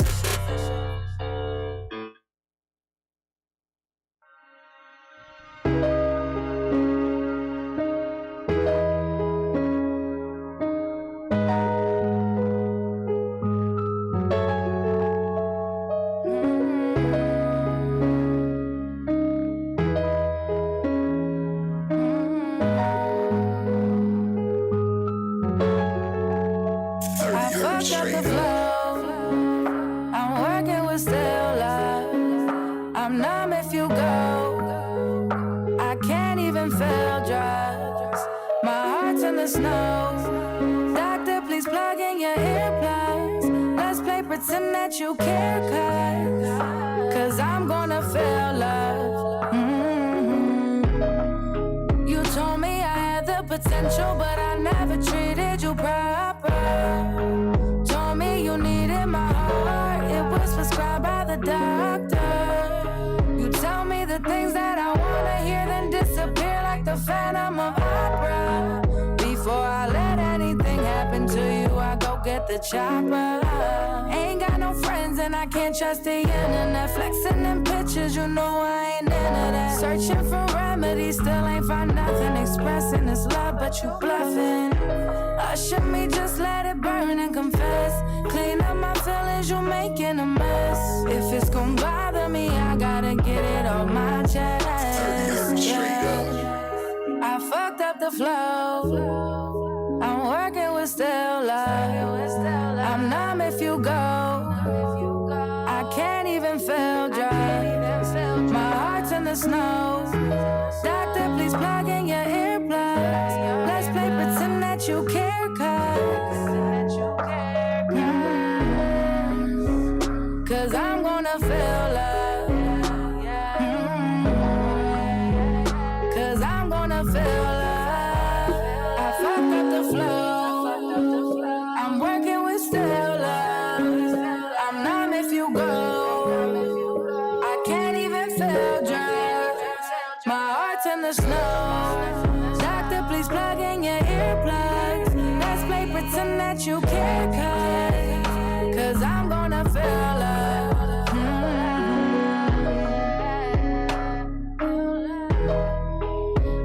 Pretend that you care, cause I'm gonna feel love. You told me I had the potential, but I never treated you proper. Told me you needed my heart, it was prescribed by the doctor. You tell me the things that I wanna hear, then disappear like the Phantom of Opera. Before I let anything happen to you, I go get the chopper. Ain't got no friends and I can't trust the internet. Flexing them pictures, you know I ain't into that. Searching for remedies, still ain't find nothing. Expressing this love, but you bluffing. Usher me, just let it burn and confess. Clean up my feelings, you making a mess. If it's gon' bother me, I gotta get it off my chest. Yeah. I fucked up the flow. I'm working with still love. I'm numb if you go. I can't even feel dry. My heart's in the snow. Doctor, please plug in your earplugs. Let's play pretend that you care, cause sell drugs. My heart's in the snow. Doctor, please plug in your earplugs. Let's play pretend that you care, cause I'm gonna feel love.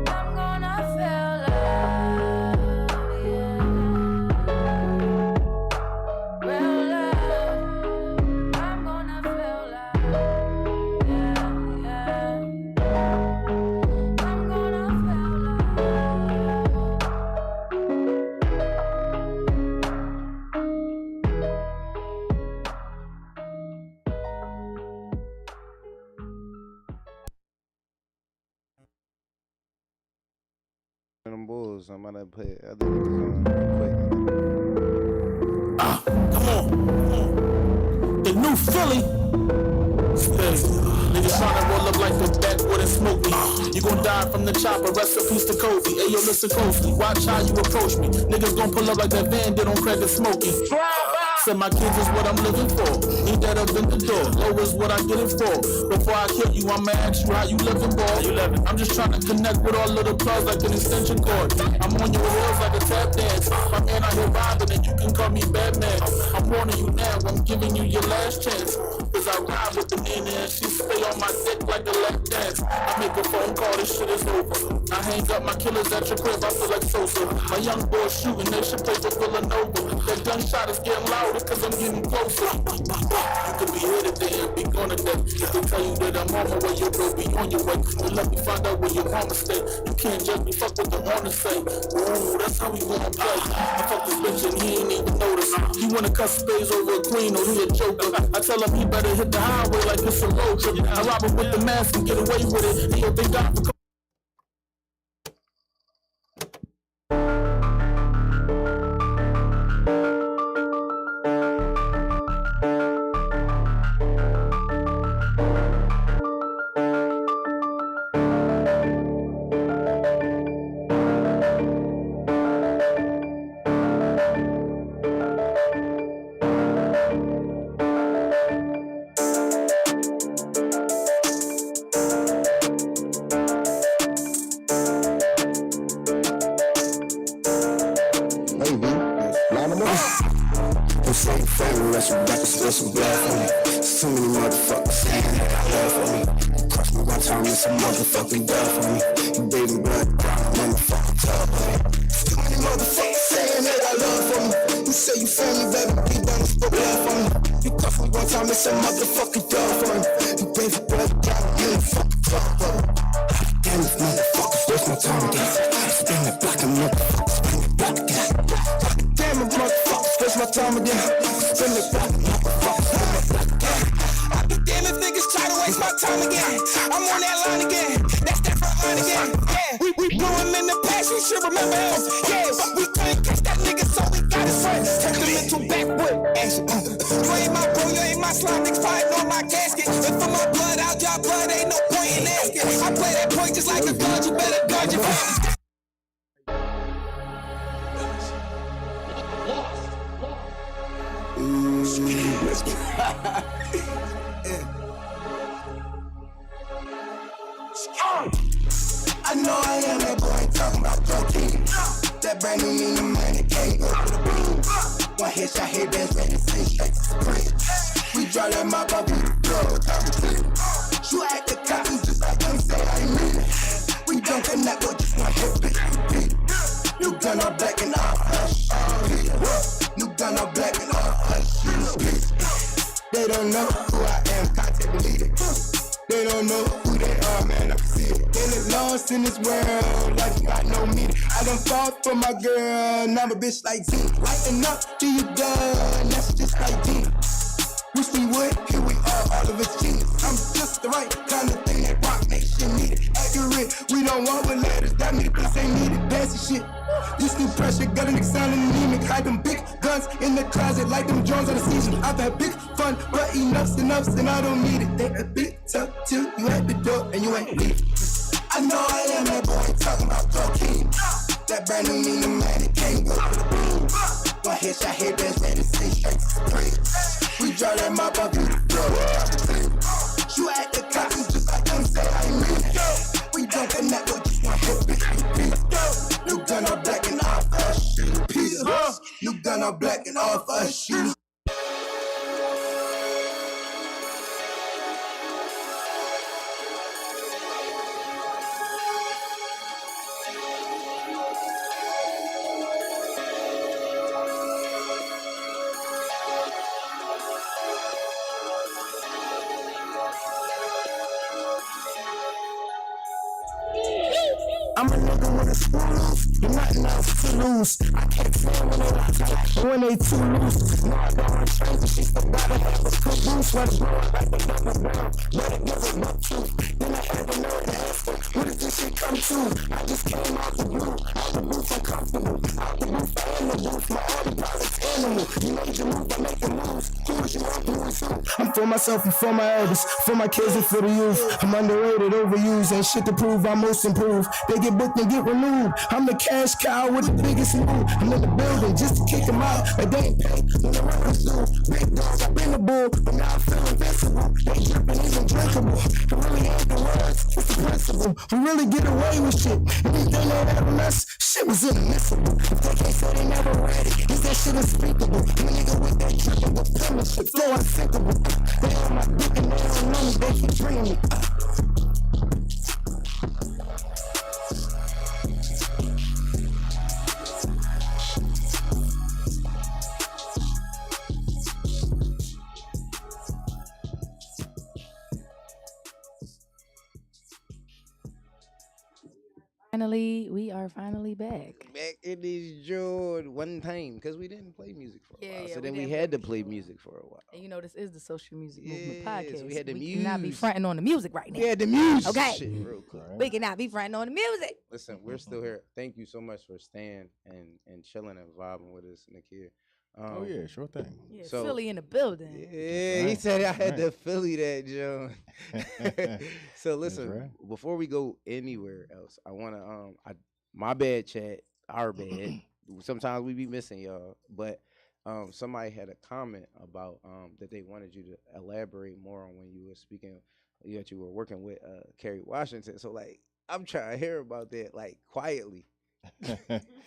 I'm gonna feel love, yeah. Real love. I'm gonna feel love, yeah, yeah. I'm gonna feel love. Them Bulls. I'm gonna put other niggas on real quick. Come on. The new Philly. Niggas tryna roll up like the backwood and smoke me. You gon' die from the chopper, rest in peace to Kobe. Ayo, listen closely, watch how you approach me. Niggas gon' pull up like that van, they don't crack the smoky. Said my kids is what I'm living for. Need that up in the door, low is what I get it for. Before I kill you, I'ma ask you how you living, boy. I'm just tryna connect with all little plugs like an extension cord. I'm on your heels like a tap dance. My man out here robbing and you can call me Batman. I'm warning you now, I'm giving you your last chance. Cause I ride with the Nina and she stay on my dick like a lap dance. I make a phone call, this shit is over. I hang up my killers at your crib, I feel like Sosa. My young boys shooting, they should play for Villanova. That gunshot is getting louder cause I'm getting closer. You could be here today and be gone today. If they tell you that I'm on my way, your bro be on your way. Then let me find out where your mama stay. You can't judge me, fuck what the owners say. Ooh, that's how we gonna play. I fuck this bitch and he ain't even notice. He wanna cut space over a queen or he a joker. I tell him he better hit the highway like it's a road trip. I rob him with the mask and get away with it. He don't think God for some blood for me. So many motherfuckers saying that I love for me. Cross me one time, it's a motherfucking dove for me. You baby blood, I'm a fucking tub for me. Too many motherfuckers saying that I love for me. You say you family, baby, be down and spoke love for me. You cross me one time, it's a motherfucking dove for me. You baby blood, I'm a fucking tub for me. Damn these motherfuckers, waste my time again. Spin the block and motherfuckers, spin the block again. Damn it, motherfuckers, waste my time again. Spin the block and motherfuckers, spin the block again. I be damn if niggas try to waste my time again. I'm on that line again. That's that front line again. Yeah, we blew him in the past, we should remember him. Yeah, but we couldn't catch that nigga, so we got his friend. Turned him into backwood action. You ain't my bro, you ain't my slime, niggas fighting on my casket. If for my blood, I'll drop blood, ain't no point in asking. I play that point just like a gun, you better guard your family. I know I am that boy talking about cocaine. That brand new meaning money can't go to the boom. One headshot, head dance, ready to sing straight to Supreme. We draw that mop up in the floor, talking clean. Shoot at the cotton just like them say I ain't mean it. We don't connect with just one hit, bitch. New gun all black and all hush. New gun all black and all hush. They don't know who I am, contact deleted. They don't know who they are, man, I can see it. They live lost in this world, life got no meaning. I done fought for my girl, now I'm a bitch like Tina. Lighten up to your gun, that's just like Tina. Wish we would, here we are, all of us genius. I'm just the right kind of thing that Rock Nation needed. Accurate, we don't want with letters, that mean this ain't needed. Fancy shit, this new pressure, got an sounding anemic. Hide them big guns in the closet like them drones on the season. I've had big fun, but enough's enough, and I don't need it. They a bit tough till you at the door and you ain't leave. I know I am that boy talking about cocaine. That brand new meaning man, it can't go to the boom. One headshot, head dance, ready to sing straight to Supreme. We draw that mop up in the floor, Shoot at the cotton just like off us, you. I'm a nigga with a screw loose, and nothing else to lose. I can't stand when they tight, when they too loose. No, I don't want to change it, she's the bottom of a caboose. Let it blow up like a double barrel, let it never look truth. Then I had the nerve to ask her, what did this shit come to? I just came out the blue, out the booth, I'm comfortable. Out the booth, I am the booth, my autopilot's animal. You made the move, I make the moves. Who is you, who is you? I'm for myself and for my elders, for my kids and for the youth. I'm underrated, overused, ain't shit to prove, I'm most improved. They get booked and get renewed. I'm the cash cow with the biggest move. I'm in the building just to kick them out. Like they ain't paid when the runners do. Big dog, I've been the bull, but now I feel invincible. They dripping even drinkable. It really ain't the words, it's the principle. We really get away with shit. Anything they had on us, shit was inadmissible. If they can't say they never read it, is that shit unspeakable? I'm a nigga with that dripping with penmanship, flow unsinkable. They on my dick and they don't know me, they keep bringing me. We are finally back. Back in this joint one time because we didn't play music for a while. So then we didn't had to play music for a while. And you know, this is the Social Music Movement Yeah, podcast. so we had to cannot be muse. fronting on the music right now. We had the music. Okay. Shit, real quick. We cannot be fronting on the music. Listen, we're still here. Thank you so much for staying and chilling and vibing with us, Nakia. Oh yeah, sure thing. Yeah, So- Philly in the building. Yeah, he right. said I had Right. to Philly that, John. So listen, right. before we go anywhere else, I wanna my bad, chat, our bad. Sometimes we be missing y'all, but somebody had a comment about that they wanted you to elaborate more on when you were speaking that you were working with Kerry Washington. So like, I'm trying to hear about that like quietly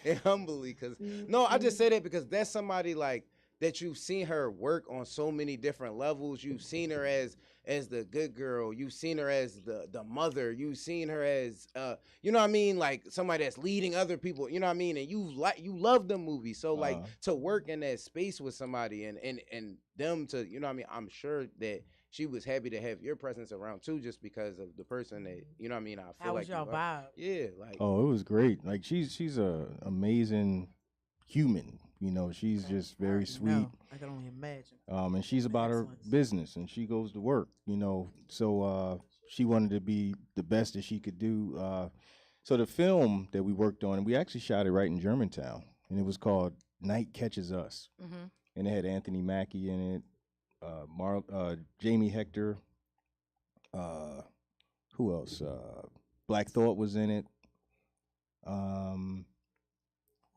and humbly, because no, I just say that because that's somebody like that you've seen her work on so many different levels. You've seen her as the good girl. You've seen her as the mother. You've seen her as you know what I mean, like somebody that's leading other people. You know what I mean, and you love them movies. So like to work in that space with somebody and them to, you know what I mean. I'm sure that she was happy to have your presence around too, just because of the person that, you know what I mean. I feel How like was y'all you are. vibe? Yeah, like Oh, it was great. Like she's a amazing human. You know, she's just very sweet. No, I can only imagine. And she's about her Excellence. business and she goes to work, you know. So she wanted to be the best that she could do. So the film that we worked on, we actually shot it right in Germantown, and it was called Night Catches Us. Mm-hmm. And it had Anthony Mackie in it, Jamie Hector, who else? Black Thought was in it. Who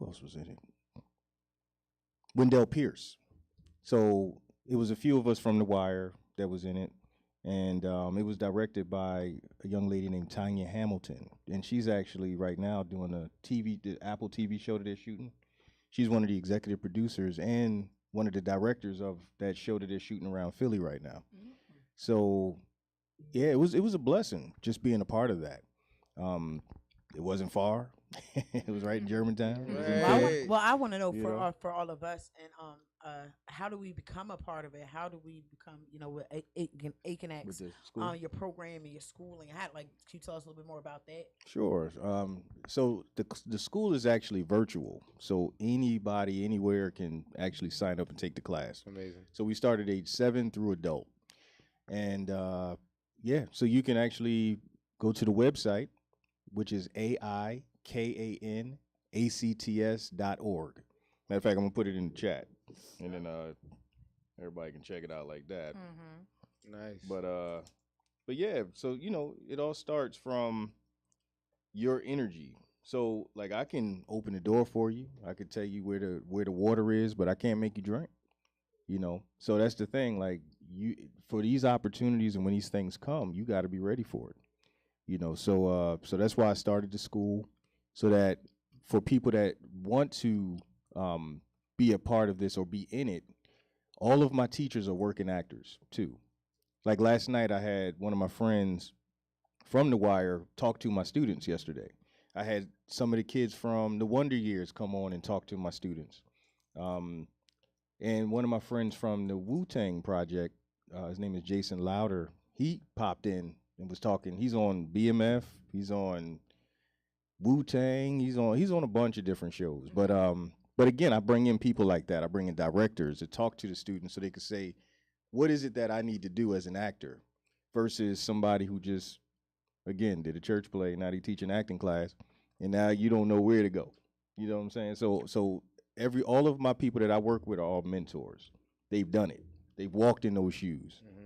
else was in it? Wendell Pierce. So it was a few of us from The Wire that was in it. And it was directed by a young lady named Tanya Hamilton. And she's actually right now doing the Apple TV show that they're shooting. She's one of the executive producers and one of the directors of that show that they're shooting around Philly right now. Mm-hmm. So yeah, it was a blessing just being a part of that. It wasn't far. It was right in Germantown. It was in Philly. Well, I want to know You for know? For all of us, and how do we become a part of it? How do we become, you know, with Aiken With the school? your program and your schooling? How, like, can you tell us a little bit more about that? Sure. So the school is actually virtual, so anybody anywhere can actually sign up and take the class. amazing. So we started age 7 through adult, and yeah, so you can actually go to the website, which is aikanacts.org. Matter of fact, I'm gonna put it in the chat, and then everybody can check it out like that. Mm-hmm. Nice. But yeah, so you know, it all starts from your energy. So like, I can open the door for you. I could tell you where the water is, but I can't make you drink. You know, so that's the thing. Like, you, for these opportunities and when these things come, you got to be ready for it. You know, so that's why I started the school, so that for people that want to be a part of this or be in it, all of my teachers are working actors too. Like last night, I had one of my friends from The Wire talk to my students yesterday. I had some of the kids from the Wonder Years come on and talk to my students. And one of my friends from the Wu-Tang Project, his name is Jason Louder, he popped in and was talking. He's on BMF, he's on Wu-Tang, he's on a bunch of different shows. But again, I bring in people like that. I bring in directors to talk to the students so they could say, what is it that I need to do as an actor versus somebody who just, again, did a church play, now they teach an acting class, and now you don't know where to go. You know what I'm saying? So all of my people that I work with are all mentors. They've done it. They've walked in those shoes. Mm-hmm.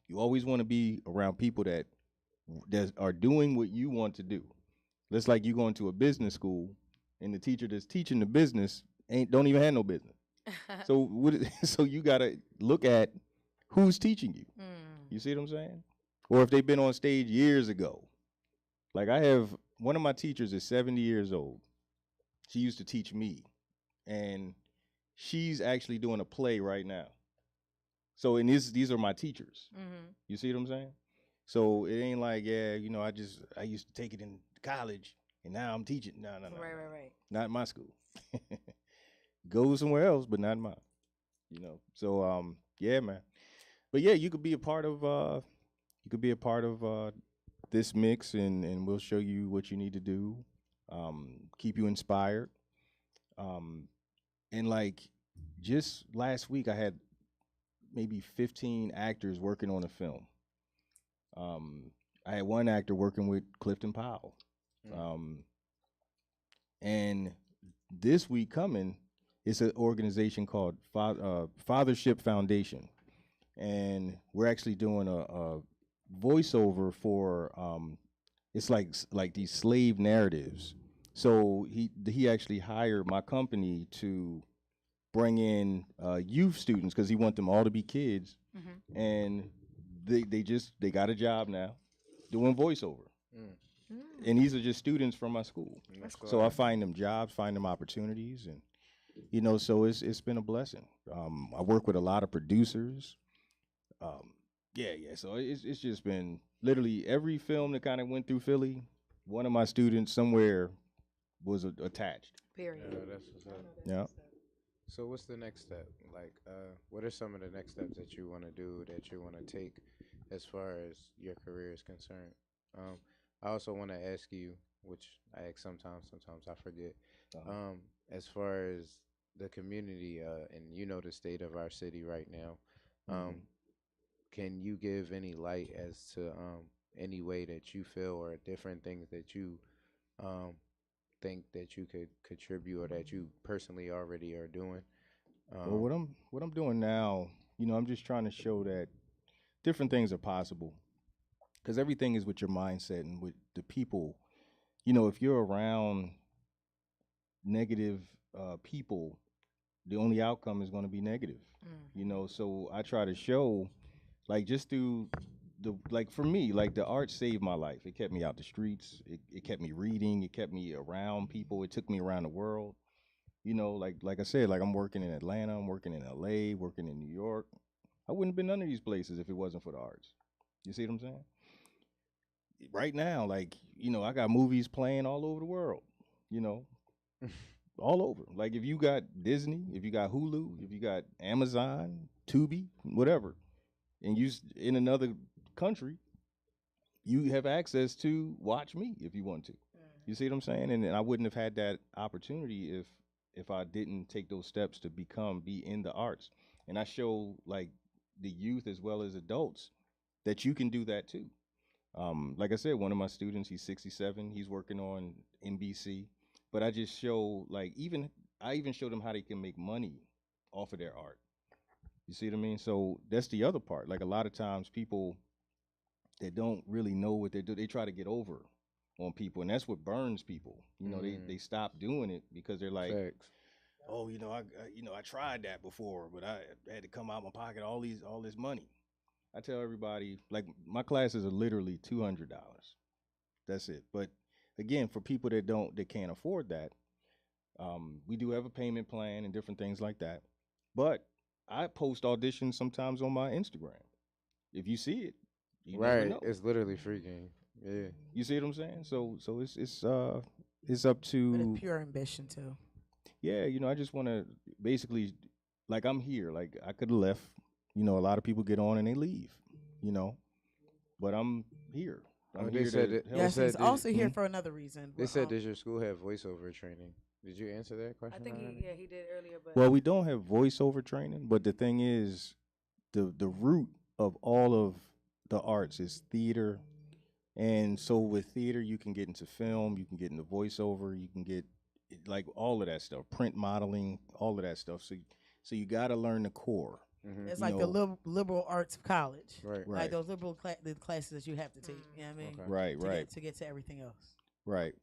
You always want to be around people that are doing what you want to do. It's like you going to a business school and the teacher that's teaching the business don't even have no business. So you gotta look at who's teaching you. You see what I'm saying? Or if they've been on stage years ago. Like I have one of my teachers is 70 years old. She used to teach me, and she's actually doing a play right now. So these are my teachers. Mm-hmm. You see what I'm saying? So it ain't like, yeah, I used to take it in college and now I'm teaching. No. Right. Not in my school. Go somewhere else, but not mine. So yeah, man. But yeah, you could be a part of this mix, and we'll show you what you need to do, keep you inspired. And like just last week, I had maybe 15 actors working on a film. I had one actor working with Clifton Powell. And this week coming, it's an organization called Fathership Foundation. And we're actually doing a voiceover for, it's like these slave narratives. So he actually hired my company to bring in youth students because he want them all to be kids. Mm-hmm. And they got a job now doing voiceover. And these are just students from my school. So I find them jobs, find them opportunities, and so it's been a blessing. I work with a lot of producers. So it's just been literally every film that kind of went through Philly, one of my students somewhere was attached. Period. Yeah, that's what's up. Yeah. So what's the next step? Like, what are some of the next steps that you want to do, that you want to take as far as your career is concerned? I also want to ask you, which I ask sometimes I forget, as far as the community, and the state of our city right now, can you give any light as to any way that you feel or different things that you think that you could contribute or that you personally already are doing? Well, what I'm doing now, I'm just trying to show that different things are possible, because everything is with your mindset and with the people. If you're around negative people, the only outcome is going to be negative. So I try to show, like, just through for me, like, the art saved my life. It kept me out the streets. It kept me reading. It kept me around people. It took me around the world. Like I said, like, I'm working in Atlanta, I'm working in LA, working in New York. I wouldn't have been none of these places if it wasn't for the arts. You see what I'm saying? Right now, like, I got movies playing all over the world, all over. Like, if you got Disney, if you got Hulu, if you got Amazon, Tubi, whatever, and you in another country, you have access to watch me if you want to. You see what I'm saying? And I wouldn't have had that opportunity if I didn't take those steps to be in the arts. And I show, like, the youth as well as adults that you can do that too. Like I said, one of my students, he's 67, he's working on NBC, but I just show, like, I even show them how they can make money off of their art. You see what I mean? So that's the other part. Like, a lot of times people that don't really know what they do, they try to get over on people, and that's what burns people. They stop doing it because they're like, Facts. oh, I tried that before, but I had to come out of my pocket all this money. I tell everybody, like, my classes are literally $200. That's it. But again, for people that can't afford that, We do have a payment plan and different things like that. But I post auditions sometimes on my Instagram. If you see it, you never know. It's literally free game. Yeah. You see what I'm saying? So it's up to. But it's pure ambition too. Yeah, I just want to basically, like, I'm here. Like, I could have left. A lot of people get on and they leave. But I'm here. They said that. Yes, he's also here for another reason. They said, does your school have voiceover training? Did you answer that question? I think he did earlier. But well, we don't have voiceover training, but the thing is, the root of all of the arts is theater, and so with theater, you can get into film, you can get into voiceover, you can get like all of that stuff, print modeling, all of that stuff. So you got to learn the core. Mm-hmm. It's like the liberal arts of college, right? Like those liberal the classes that you have to take. You know what I mean? Okay. Right. To get to everything else. Right.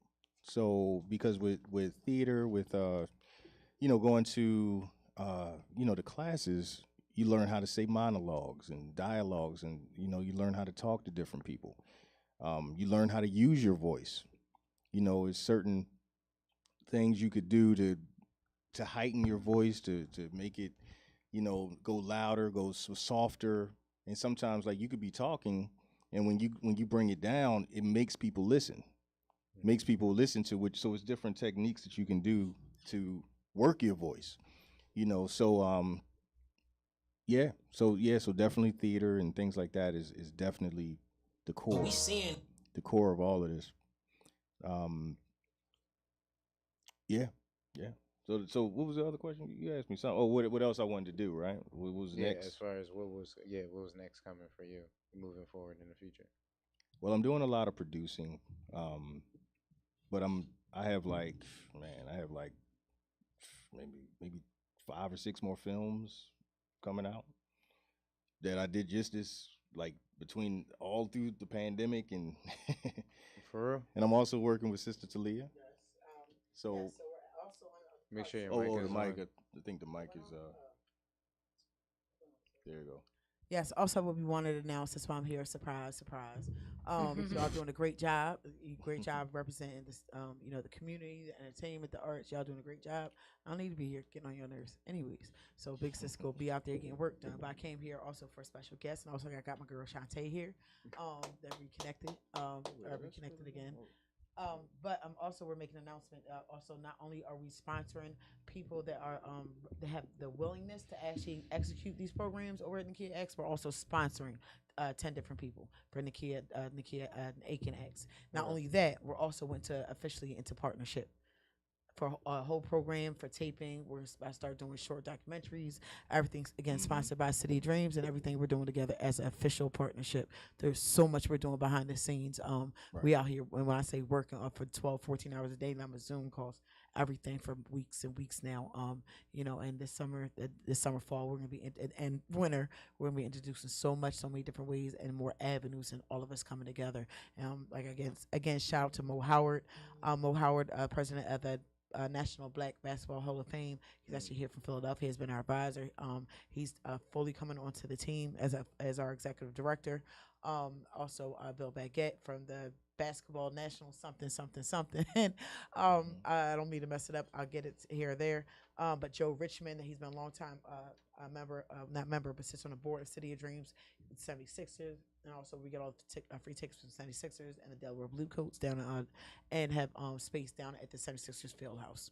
So because with theater, with going to the classes, you learn how to say monologues and dialogues, and you learn how to talk to different people. You learn how to use your voice. It's certain things you could do to heighten your voice, to make it go louder, go softer. And sometimes, like, you could be talking, and when you bring it down, it makes people listen. Makes people listen to which. So it's different techniques that you can do to work your voice. So so definitely theater and things like that is definitely the core. The core of all of this. Yeah. So what was the other question you asked me? Something. Oh, what else I wanted to do? Right? What was next? As far as what was next coming for you moving forward in the future? Well, I'm doing a lot of producing, but I have like maybe 5 or 6 more films coming out that I did just this, like, between all through the pandemic and for real. And I'm also working with Sister Taleah. So we're also make sure your mic is the mic. on. I think the mic is there you go. Yes, also what we wanted to announce, that's why I'm here, surprise. Y'all doing a great job. Great job representing this, the community, the entertainment, the arts. Y'all doing a great job. I don't need to be here getting on your nerves anyways. So Big Sis go be out there getting work done. But I came here also for a special guest, and also I got my girl Shantae here. That reconnected again. But we're making an announcement. Also, not only are we sponsoring people that are that have the willingness to actually execute these programs over at Nakia X, we're also sponsoring 10 different people for Nakia Aiken X. Not only that, we're also officially into partnership for a whole program for taping. I start doing short documentaries. Everything's again sponsored by City of Dreams, and everything we're doing together as an official partnership. There's so much we're doing behind the scenes. We out here, when I say working for 12, 14 hours a day, and I'm a Zoom calls, everything for weeks and weeks now. And this summer, fall, we're gonna be and winter, we're gonna be introducing so many different ways and more avenues, and all of us coming together. Again, shout out to Mo Howard, president of the National Black Basketball Hall of Fame. He's actually here from Philadelphia. He's been our advisor. He's fully coming onto the team as our executive director. Also, Bill Baguette from the Basketball National something. And I don't mean to mess it up. I'll get it here or there. But Joe Richmond, he's been a long time but sits on the board of City of Dreams, 76ers. And also, we get all the free tickets from 76ers and the Delaware Bluecoats down and have space down at the 76ers field house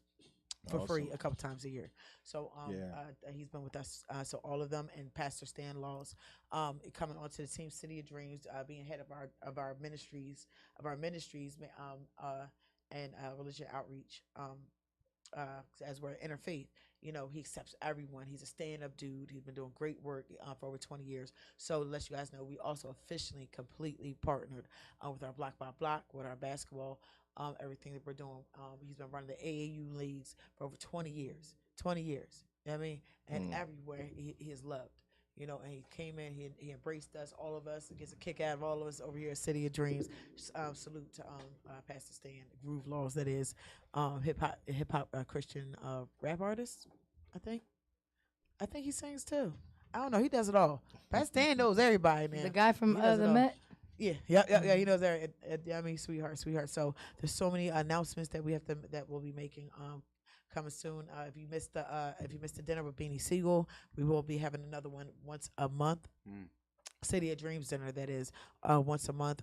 for free a couple times a year. So he's been with us. So all of them, and Pastor Stan Laws coming onto the team, City of Dreams, being head of our ministries and religion outreach. As we're interfaith, he accepts everyone. He's a stand-up dude. He's been doing great work for over 20 years. So to let you guys know, we also officially completely partnered with our Block by Block, with our basketball, everything that we're doing. He's been running the AAU leagues for over 20 years. 20 years. You know what I mean? And everywhere he is loved. And he came in, he embraced us, all of us. He gets a kick out of all of us over here at City of Dreams. Salute to Pastor Stan, Groove Laws, that is hip hop Christian rap artist, I think he sings too. I don't know, he does it all. Pastor Stan knows everybody, man. The guy from the Met. Yeah, he knows that. Sweetheart. So there's so many announcements that we'll be making coming soon. If you missed the dinner with Beanie Siegel, we will be having another one once a month. City of Dreams dinner, that is, once a month.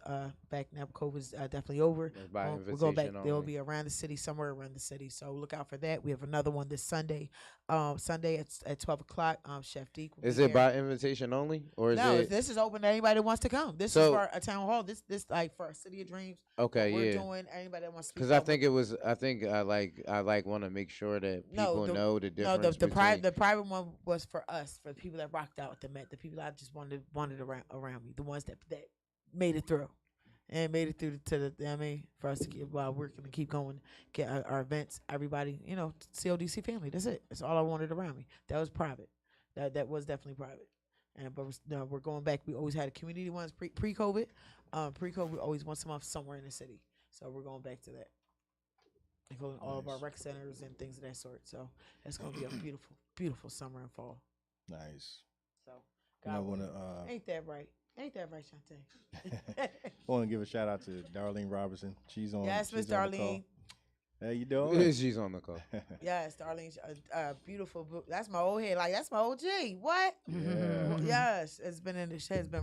Back now, COVID's definitely over. We're going back. They'll be around the city, somewhere around the city. So look out for that. We have another one this Sunday. Sunday at 12 o'clock. Chef Deke. Is it by invitation only, or is no? it? This is open to anybody that wants to come. This is for a town hall. This like for City of Dreams. Okay, we're doing anybody that wants to. Because I think I want to make sure that people know the difference. No, the private one was for us, for the people that rocked out at the Met, the people I just wanted around me, the ones that made it through. And made it through to the, for us to keep, we're going to keep going, get our events, everybody, CODC family. That's it. That's all I wanted around me. That was private. That was definitely private. But we're going back. We always had a community ones pre-COVID. Pre-COVID, we always once a month somewhere in the city. So we're going back to that. Including all of our rec centers and things of that sort. So it's going to be a beautiful, beautiful summer and fall. Nice. So, God, ain't that right? Ain't that right, Shantae? I want to give a shout out to Darlene Robertson. She's on. Yes, Miss Darlene. How you doing? She's on the call. Yes, Darlene, beautiful. That's my old head. Like that's my OG. What? Yeah. Yes, it's been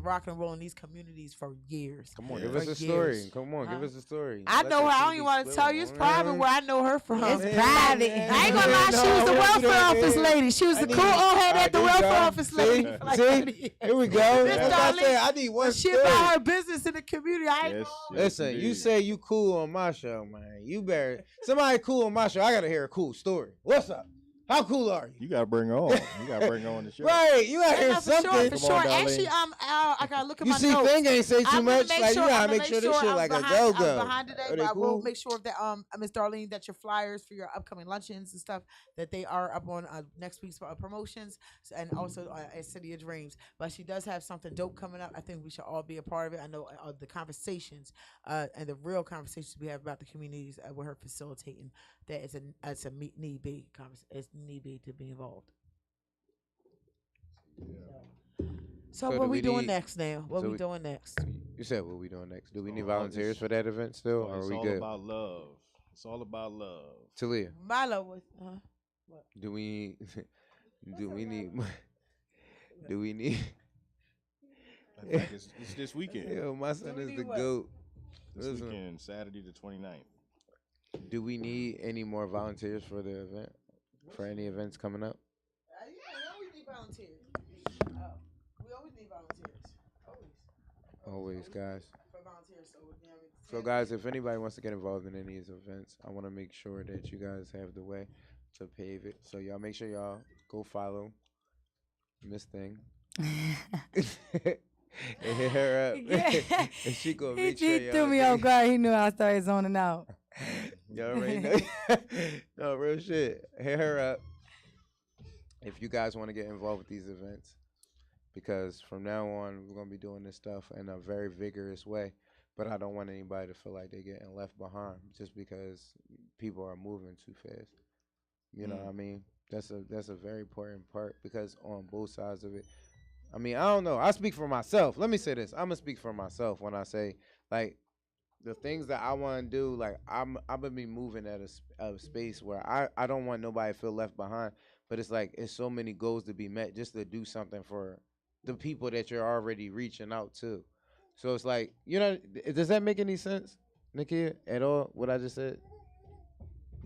rock and roll in these communities for years. Come on, give us a story. Come on, give us a story. I know her. I don't even want to tell you. It's private where I know her from. It's private. I ain't gonna lie. She was the welfare office lady. She was the cool old head at the welfare office lady. See, here we go. I need one story. She story. about her business in the community. Listen, you say you cool on my show, man. You better. Somebody cool on my show. I gotta hear a cool story. What's up? How cool are you? You gotta bring her on. You gotta bring her on the show. Right, you gotta hear something. For sure. Actually, I gotta look at my notes. You see, Thingg ain't say too much. Like you gotta make sure this shit like a go-go. I'm behind today, but I will make sure that Miss Darlene, that your flyers for your upcoming luncheons and stuff, that they are up on next week's promotions, and also at City of Dreams. But she does have something dope coming up. I think we should all be a part of it. I know the conversations and the real conversations we have about the communities with her facilitating. That it's a need be conversation. It's need be to be involved. Yeah. So what we doing next now? What we doing next? You said what we doing next? Do we need volunteers for that event still, or are we good? It's all about love. It's all about love. Taleah. My love was. What? Do we need? I think it's this weekend. Yo, my son is the GOAT. This weekend, Saturday the 29th. Do we need any more volunteers for the event? For any events coming up? We always need volunteers. We always need volunteers. Always, guys. For volunteers, So, guys, if anybody wants to get involved in any of these events, I want to make sure that you guys have the way to pave it. So, y'all make sure y'all go follow Miss Thingg. And hit her up. Yeah. And she gonna he make sure threw me off guard. He knew I started zoning out. Y'all already know. No, real shit. Hit her up if you guys want to get involved with these events. Because from now on, we're going to be doing this stuff in a very vigorous way. But I don't want anybody to feel like they're getting left behind just because people are moving too fast. You know what I mean? That's a very important part because on both sides of it, I mean, I don't know. I speak for myself. Let me say this. I'm going to speak for myself when I say, like, the things that I want to do, like, I'm going to be moving at a space where I don't want nobody to feel left behind. But it's like, it's so many goals to be met just to do something for the people that you're already reaching out to. So it's like, you know, does that make any sense, Nikia, at all, what I just said?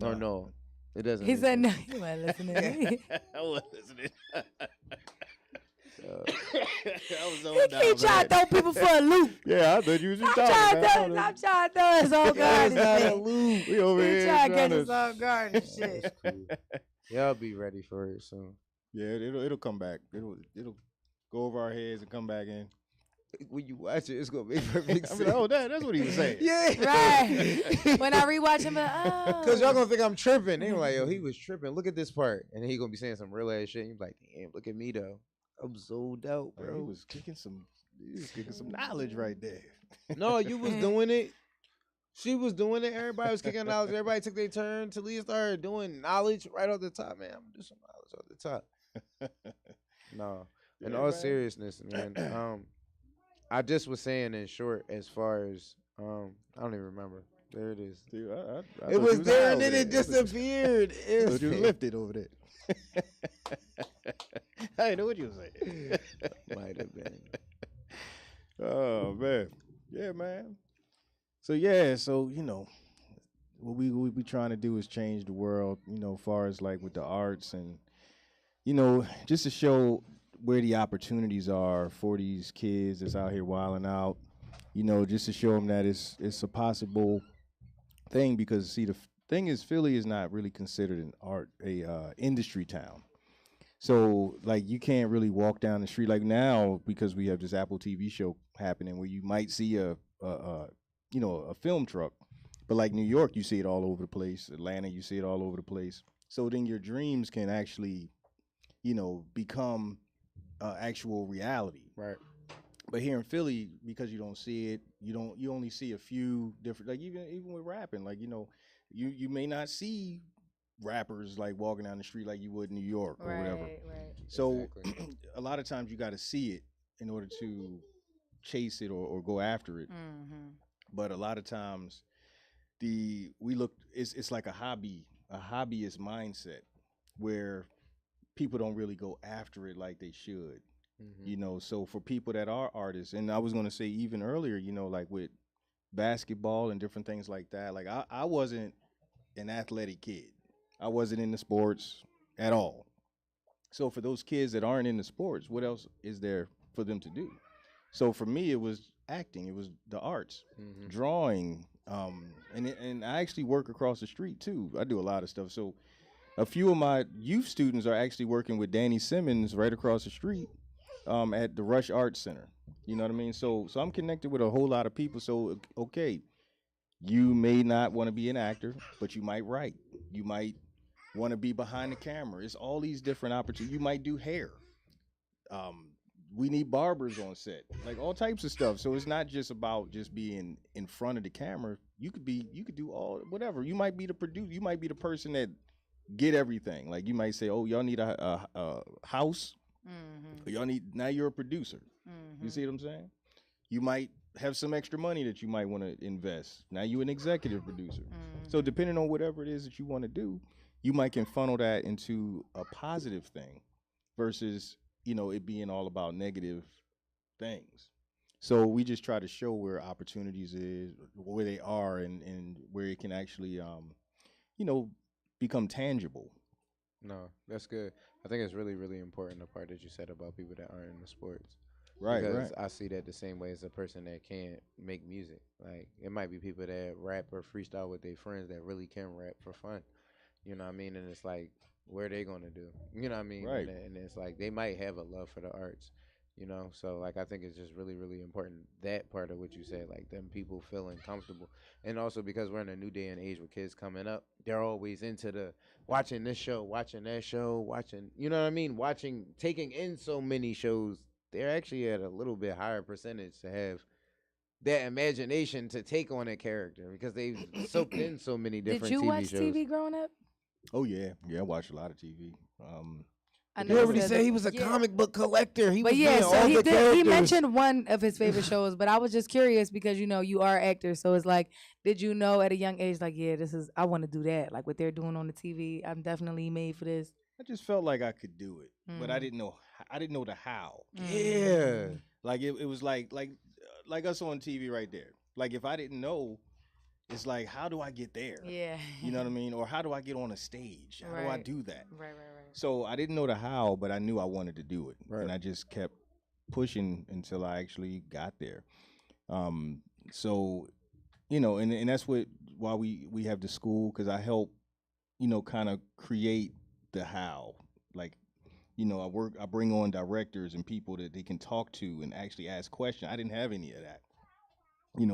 Or no? It doesn't. He said no. You weren't listening to me. I wasn't listening. He trying to throw people for a loop. Yeah, I thought you was just talking. I'm trying to throw us off guard. Not a loop. We over here trying to catch us off guard and shit. Y'all be ready for it soon. Yeah, it'll come back. It'll go over our heads and come back in. When you watch it, it's gonna make perfect sense. I mean, oh, that's what he was saying. Yeah, right. When I rewatch him, because y'all gonna think I'm tripping. They were like, yo, he was tripping. Look at this part, and then he gonna be saying some real ass shit. And you be like, damn, look at me though. I'm zoned out, bro. He was kicking some knowledge right there. No, you was doing it. She was doing it. Everybody was kicking knowledge. Everybody took their turn. Taleah started doing knowledge right off the top, man. I'm gonna do some knowledge off the top. No, in all seriousness, man. I just was saying in short, as far as I don't even remember. There it is. Dude, I It thought was you there high and then over it there. disappeared. I thought you was lifted over there. I didn't know what you was saying. Might have been. Oh man, yeah, man. So yeah, so what we be trying to do is change the world. As far as like with the arts and just to show where the opportunities are for these kids that's out here wilding out. Just to show them that it's a possible thing because see the thing is Philly is not really considered an art industry town. So like you can't really walk down the street like now because we have this Apple TV show happening where you might see a film truck, but like New York you see it all over the place. Atlanta you see it all over the place. So then your dreams can actually become actual reality. Right. But here in Philly, because you don't see it, you only see a few different, like even with rapping, like you may not see rappers like walking down the street like you would in New York or whatever. Right. So a lot of times you got to see it in order to chase it or go after it. Mm-hmm. But a lot of times it's like a hobbyist mindset where people don't really go after it like they should. Mm-hmm. So for people that are artists, and I was going to say even earlier, like with basketball and different things like that, like I wasn't an athletic kid. I wasn't into sports at all. So for those kids that aren't into sports, what else is there for them to do? So for me, it was acting. It was the arts, drawing, and I actually work across the street too. I do a lot of stuff. So a few of my youth students are actually working with Danny Simmons right across the street at the Rush Arts Center. You know what I mean? So I'm connected with a whole lot of people. So, okay, you may not want to be an actor, but you might write. You might want to be behind the camera. It's all these different opportunities. You might do hair. We need barbers on set, like all types of stuff. So it's not just about just being in front of the camera. You could do all whatever. You might be the producer. You might be the person that get everything. Like you might say, oh, y'all need a house. Now you're a producer. You see what I'm saying? You might have some extra money that you might want to invest. Now you're an executive producer. So depending on whatever it is that you want to do, you might can funnel that into a positive thing versus, it being all about negative things. So we just try to show where opportunities is, where they are, and where it can actually, become tangible. No, that's good. I think it's really, really important the part that you said about people that aren't in the sports. Right, Because right. I see that the same way as a person that can't make music. Like it might be people that rap or freestyle with their friends that really can rap for fun. You know what I mean? And it's like, what are they gonna do? You know what I mean? Right. And it's like they might have a love for the arts. So like I think it's just really, really important that part of what you said, like them people feeling comfortable, and also because we're in a new day and age with kids coming up, they're always into the watching this show, watching that show, watching, you know what I mean, taking in so many shows. They're actually at a little bit higher percentage to have that imagination to take on a character because they've soaked in so many different Did you TV watch shows. TV growing up? Oh yeah, I watch a lot of TV. I You know already said said that- he was a yeah. comic book collector. He But was yeah, doing so all he the did. He characters. mentioned one of his favorite shows, but I was just curious because you are actors, so it's like, did you know at a young age, like, yeah, I want to do that, like what they're doing on the TV. I'm definitely made for this. I just felt like I could do it, but I didn't know. I didn't know the how. Yeah. Like it was like us on TV right there. Like if I didn't know, it's like how do I get there? Yeah. You know what I mean? Or how do I get on a stage? How do I Right. do that? Right. So I didn't know the how, but I knew I wanted to do it, Right. and I just kept pushing until I actually got there. So and that's why we have the school, because I help kind of create the how. Like I bring on directors and people that they can talk to and actually ask questions. I didn't have any of that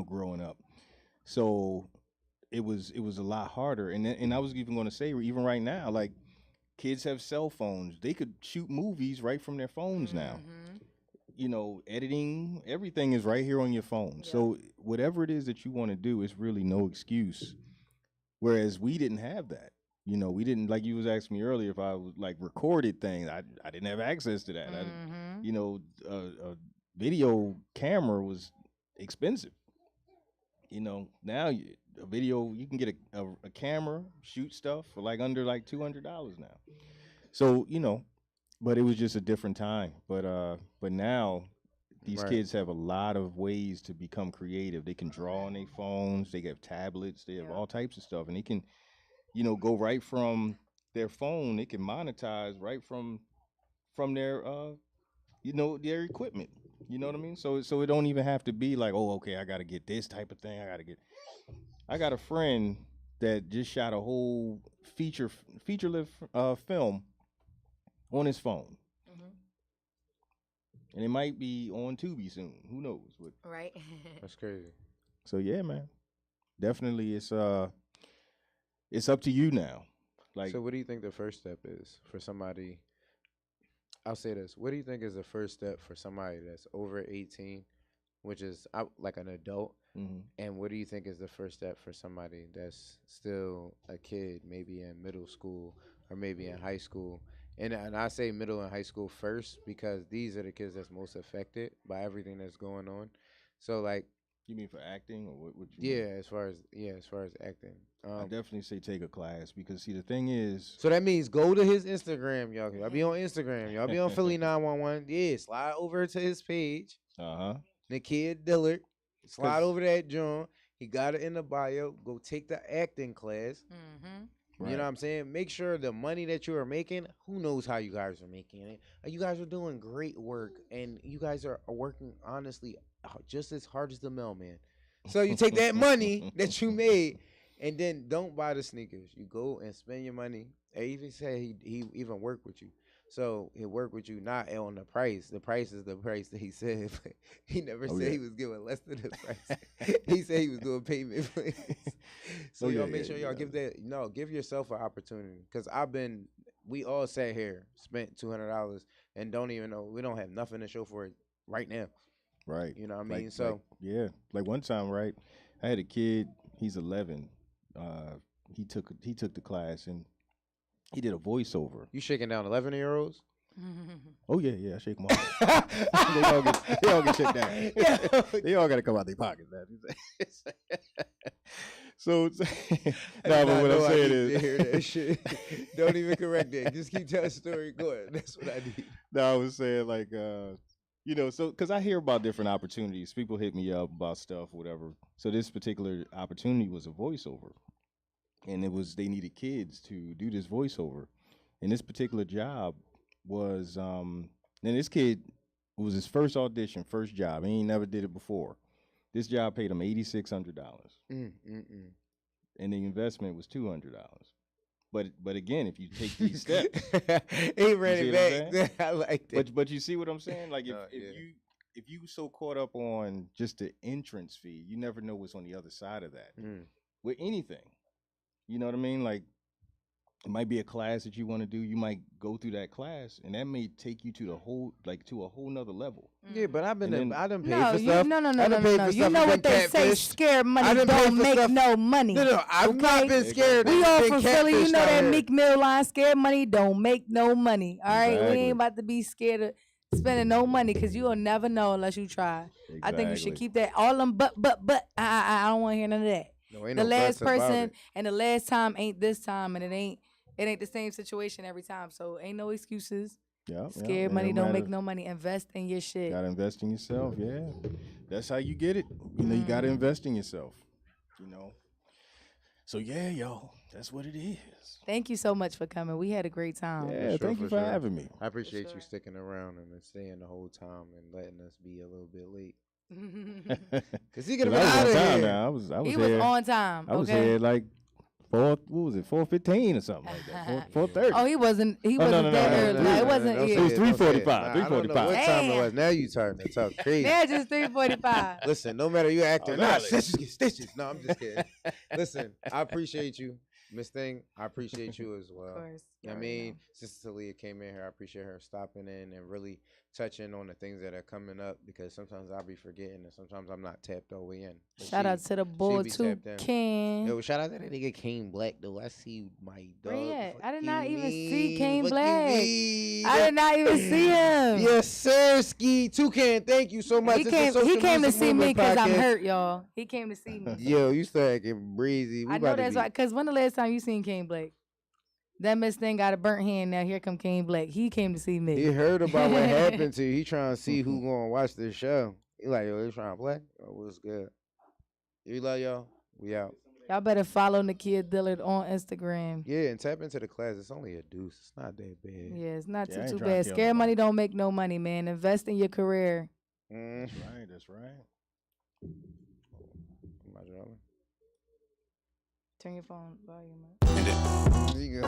growing up, so it was a lot harder. And I was even going to say, even right now, like kids have cell phones, they could shoot movies right from their phones now. Editing, everything is right here on your phone. Yeah. So whatever it is that you want to do, it's really no excuse. Whereas we didn't have that. We didn't, like you was asking me earlier if I was like recorded things. I didn't have access to that. A video camera was expensive. now a video, you can get a camera, shoot stuff for like under like $200 now. So, but it was just a different time. But now these kids have a lot of ways to become creative. They can draw on their phones, they have tablets, they have all types of stuff, and they can, go right from their phone. They can monetize right from their their equipment. You know what I mean? So it don't even have to be like, oh, okay, I got to get this type of thing. I got a friend that just shot a whole feature-length film on his phone. And it might be on Tubi soon. Who knows? But Right. That's crazy. so yeah, man. Definitely it's up to you now. Like, so what do you think the first step is for somebody? I'll say this. What do you think is the first step for somebody that's over 18, which is like an adult? And what do you think is the first step for somebody that's still a kid, maybe in middle school or maybe in high school? And I say middle and high school first because these are the kids that's most affected by everything that's going on. So like, you mean for acting or what you yeah, mean? as far as acting. I definitely say take a class because see the thing is, so that means go to his Instagram, y'all. Y'all be on Instagram. Y'all be on Philly 911. Yeah, slide over to his page. Nakia Dillard. Slide over that John. He got it in the bio. Go take the acting class. You know what I'm saying? Make sure the money that you are making, who knows how you guys are making it. You guys are doing great work, and you guys are working, honestly, just as hard as the mailman. So you take that money that you made, and then don't buy the sneakers. You go and spend your money. I even say he even work with you. So he'll work with you not on the price. The price is the price that he said, but he never said he was giving less than the price. He said he was doing payment plans. So y'all make sure y'all give yourself an opportunity. Because we all sat here, spent $200 and don't even know, we don't have nothing to show for it right now. Right. You know what I mean? Like one time, right, I had a kid, he's 11. He took the class and he did a voiceover. You shaking down 11-year-olds? Oh yeah, I shake them all. they all get shaken down. They all got to come out their pockets, man. So, but what I'm saying is, hear that shit. Don't even correct that. Just keep telling the story going. That's what I need. No, I was saying like, so because I hear about different opportunities. People hit me up about stuff, whatever. So this particular opportunity was a voiceover. And they needed kids to do this voiceover. And this particular job was, and this kid, it was his first audition, first job. He ain't never did it before. This job paid him $8,600. And the investment was $200. But again, if you take these steps, he ran it back. I like that. But you see what I'm saying? Like if you so caught up on just the entrance fee, you never know what's on the other side of that. With anything. You know what I mean? Like, it might be a class that you want to do. You might go through that class, and that may take you to a whole nother level. Yeah, but I done paid for stuff. No. You know what they say? Scared money don't make no money. No, I've not been scared. We all from Philly. You know that Meek Mill line: "Scared money don't make no money." All right, we ain't about to be scared of spending no money because you'll never know unless you try. I think you should keep that all them but. I don't want to hear none of that. The last person and the last time ain't this time, and it ain't the same situation every time. So ain't no excuses. Scared money don't make no money. Invest in your shit. Gotta invest in yourself. Yeah, that's how you get it. You gotta invest in yourself. So yeah, y'all, that's what it is. Thank you so much for coming. We had a great time. Yeah, thank you for having me. I appreciate you sticking around and staying the whole time and letting us be a little bit late. Cause he could have been out of here. Now. I was he was on time. I was here like 4:15 or something like that. 4:30. Oh, he wasn't that early. It wasn't. It was 3:45. 3:45. I don't know what time it was. Now you starting to talk crazy. Now just 3:45. Listen, no matter you actor, stitches get stitches. No, I'm just kidding. Listen, I appreciate you, Miss Thingg. I appreciate you as well. Of course. I mean, Sister Taleah came in here. I appreciate her stopping in and really touching on the things that are coming up because sometimes I'll be forgetting and sometimes I'm not tapped all the way in. But Shout out to the boy be too, tapped in. King. Yo, shout out to that nigga King Black though. I see my dog. Where he at? I did Fuck not you even mean? see King Fuck you Black. mean? I did not even see him. Yes, sir, Ski. Toucan, thank you so much. He It's came. the Social He came to Music see me Movement because I'm Podcast. hurt, y'all. He came to see me. Yo, you start acting breezy. We I about know to that's be- right. Cause when the last time you seen King Black? That Miss Thing got a burnt hand. Now here come King Black. He came to see me. He heard about what happened to you. He trying to see who gonna watch this show. He like, yo, they trying to play? Oh, what's good? You love y'all? We out. Y'all better follow Nakia Dillard on Instagram. Yeah, and tap into the class. It's only a deuce. It's not that bad. Yeah, it's not Yeah, I ain't too trying to bad. kill Scare nobody. money don't make no money, man. Invest in your career. Mm. That's right. That's right. Am I drawing? Turn your phone volume up. You go.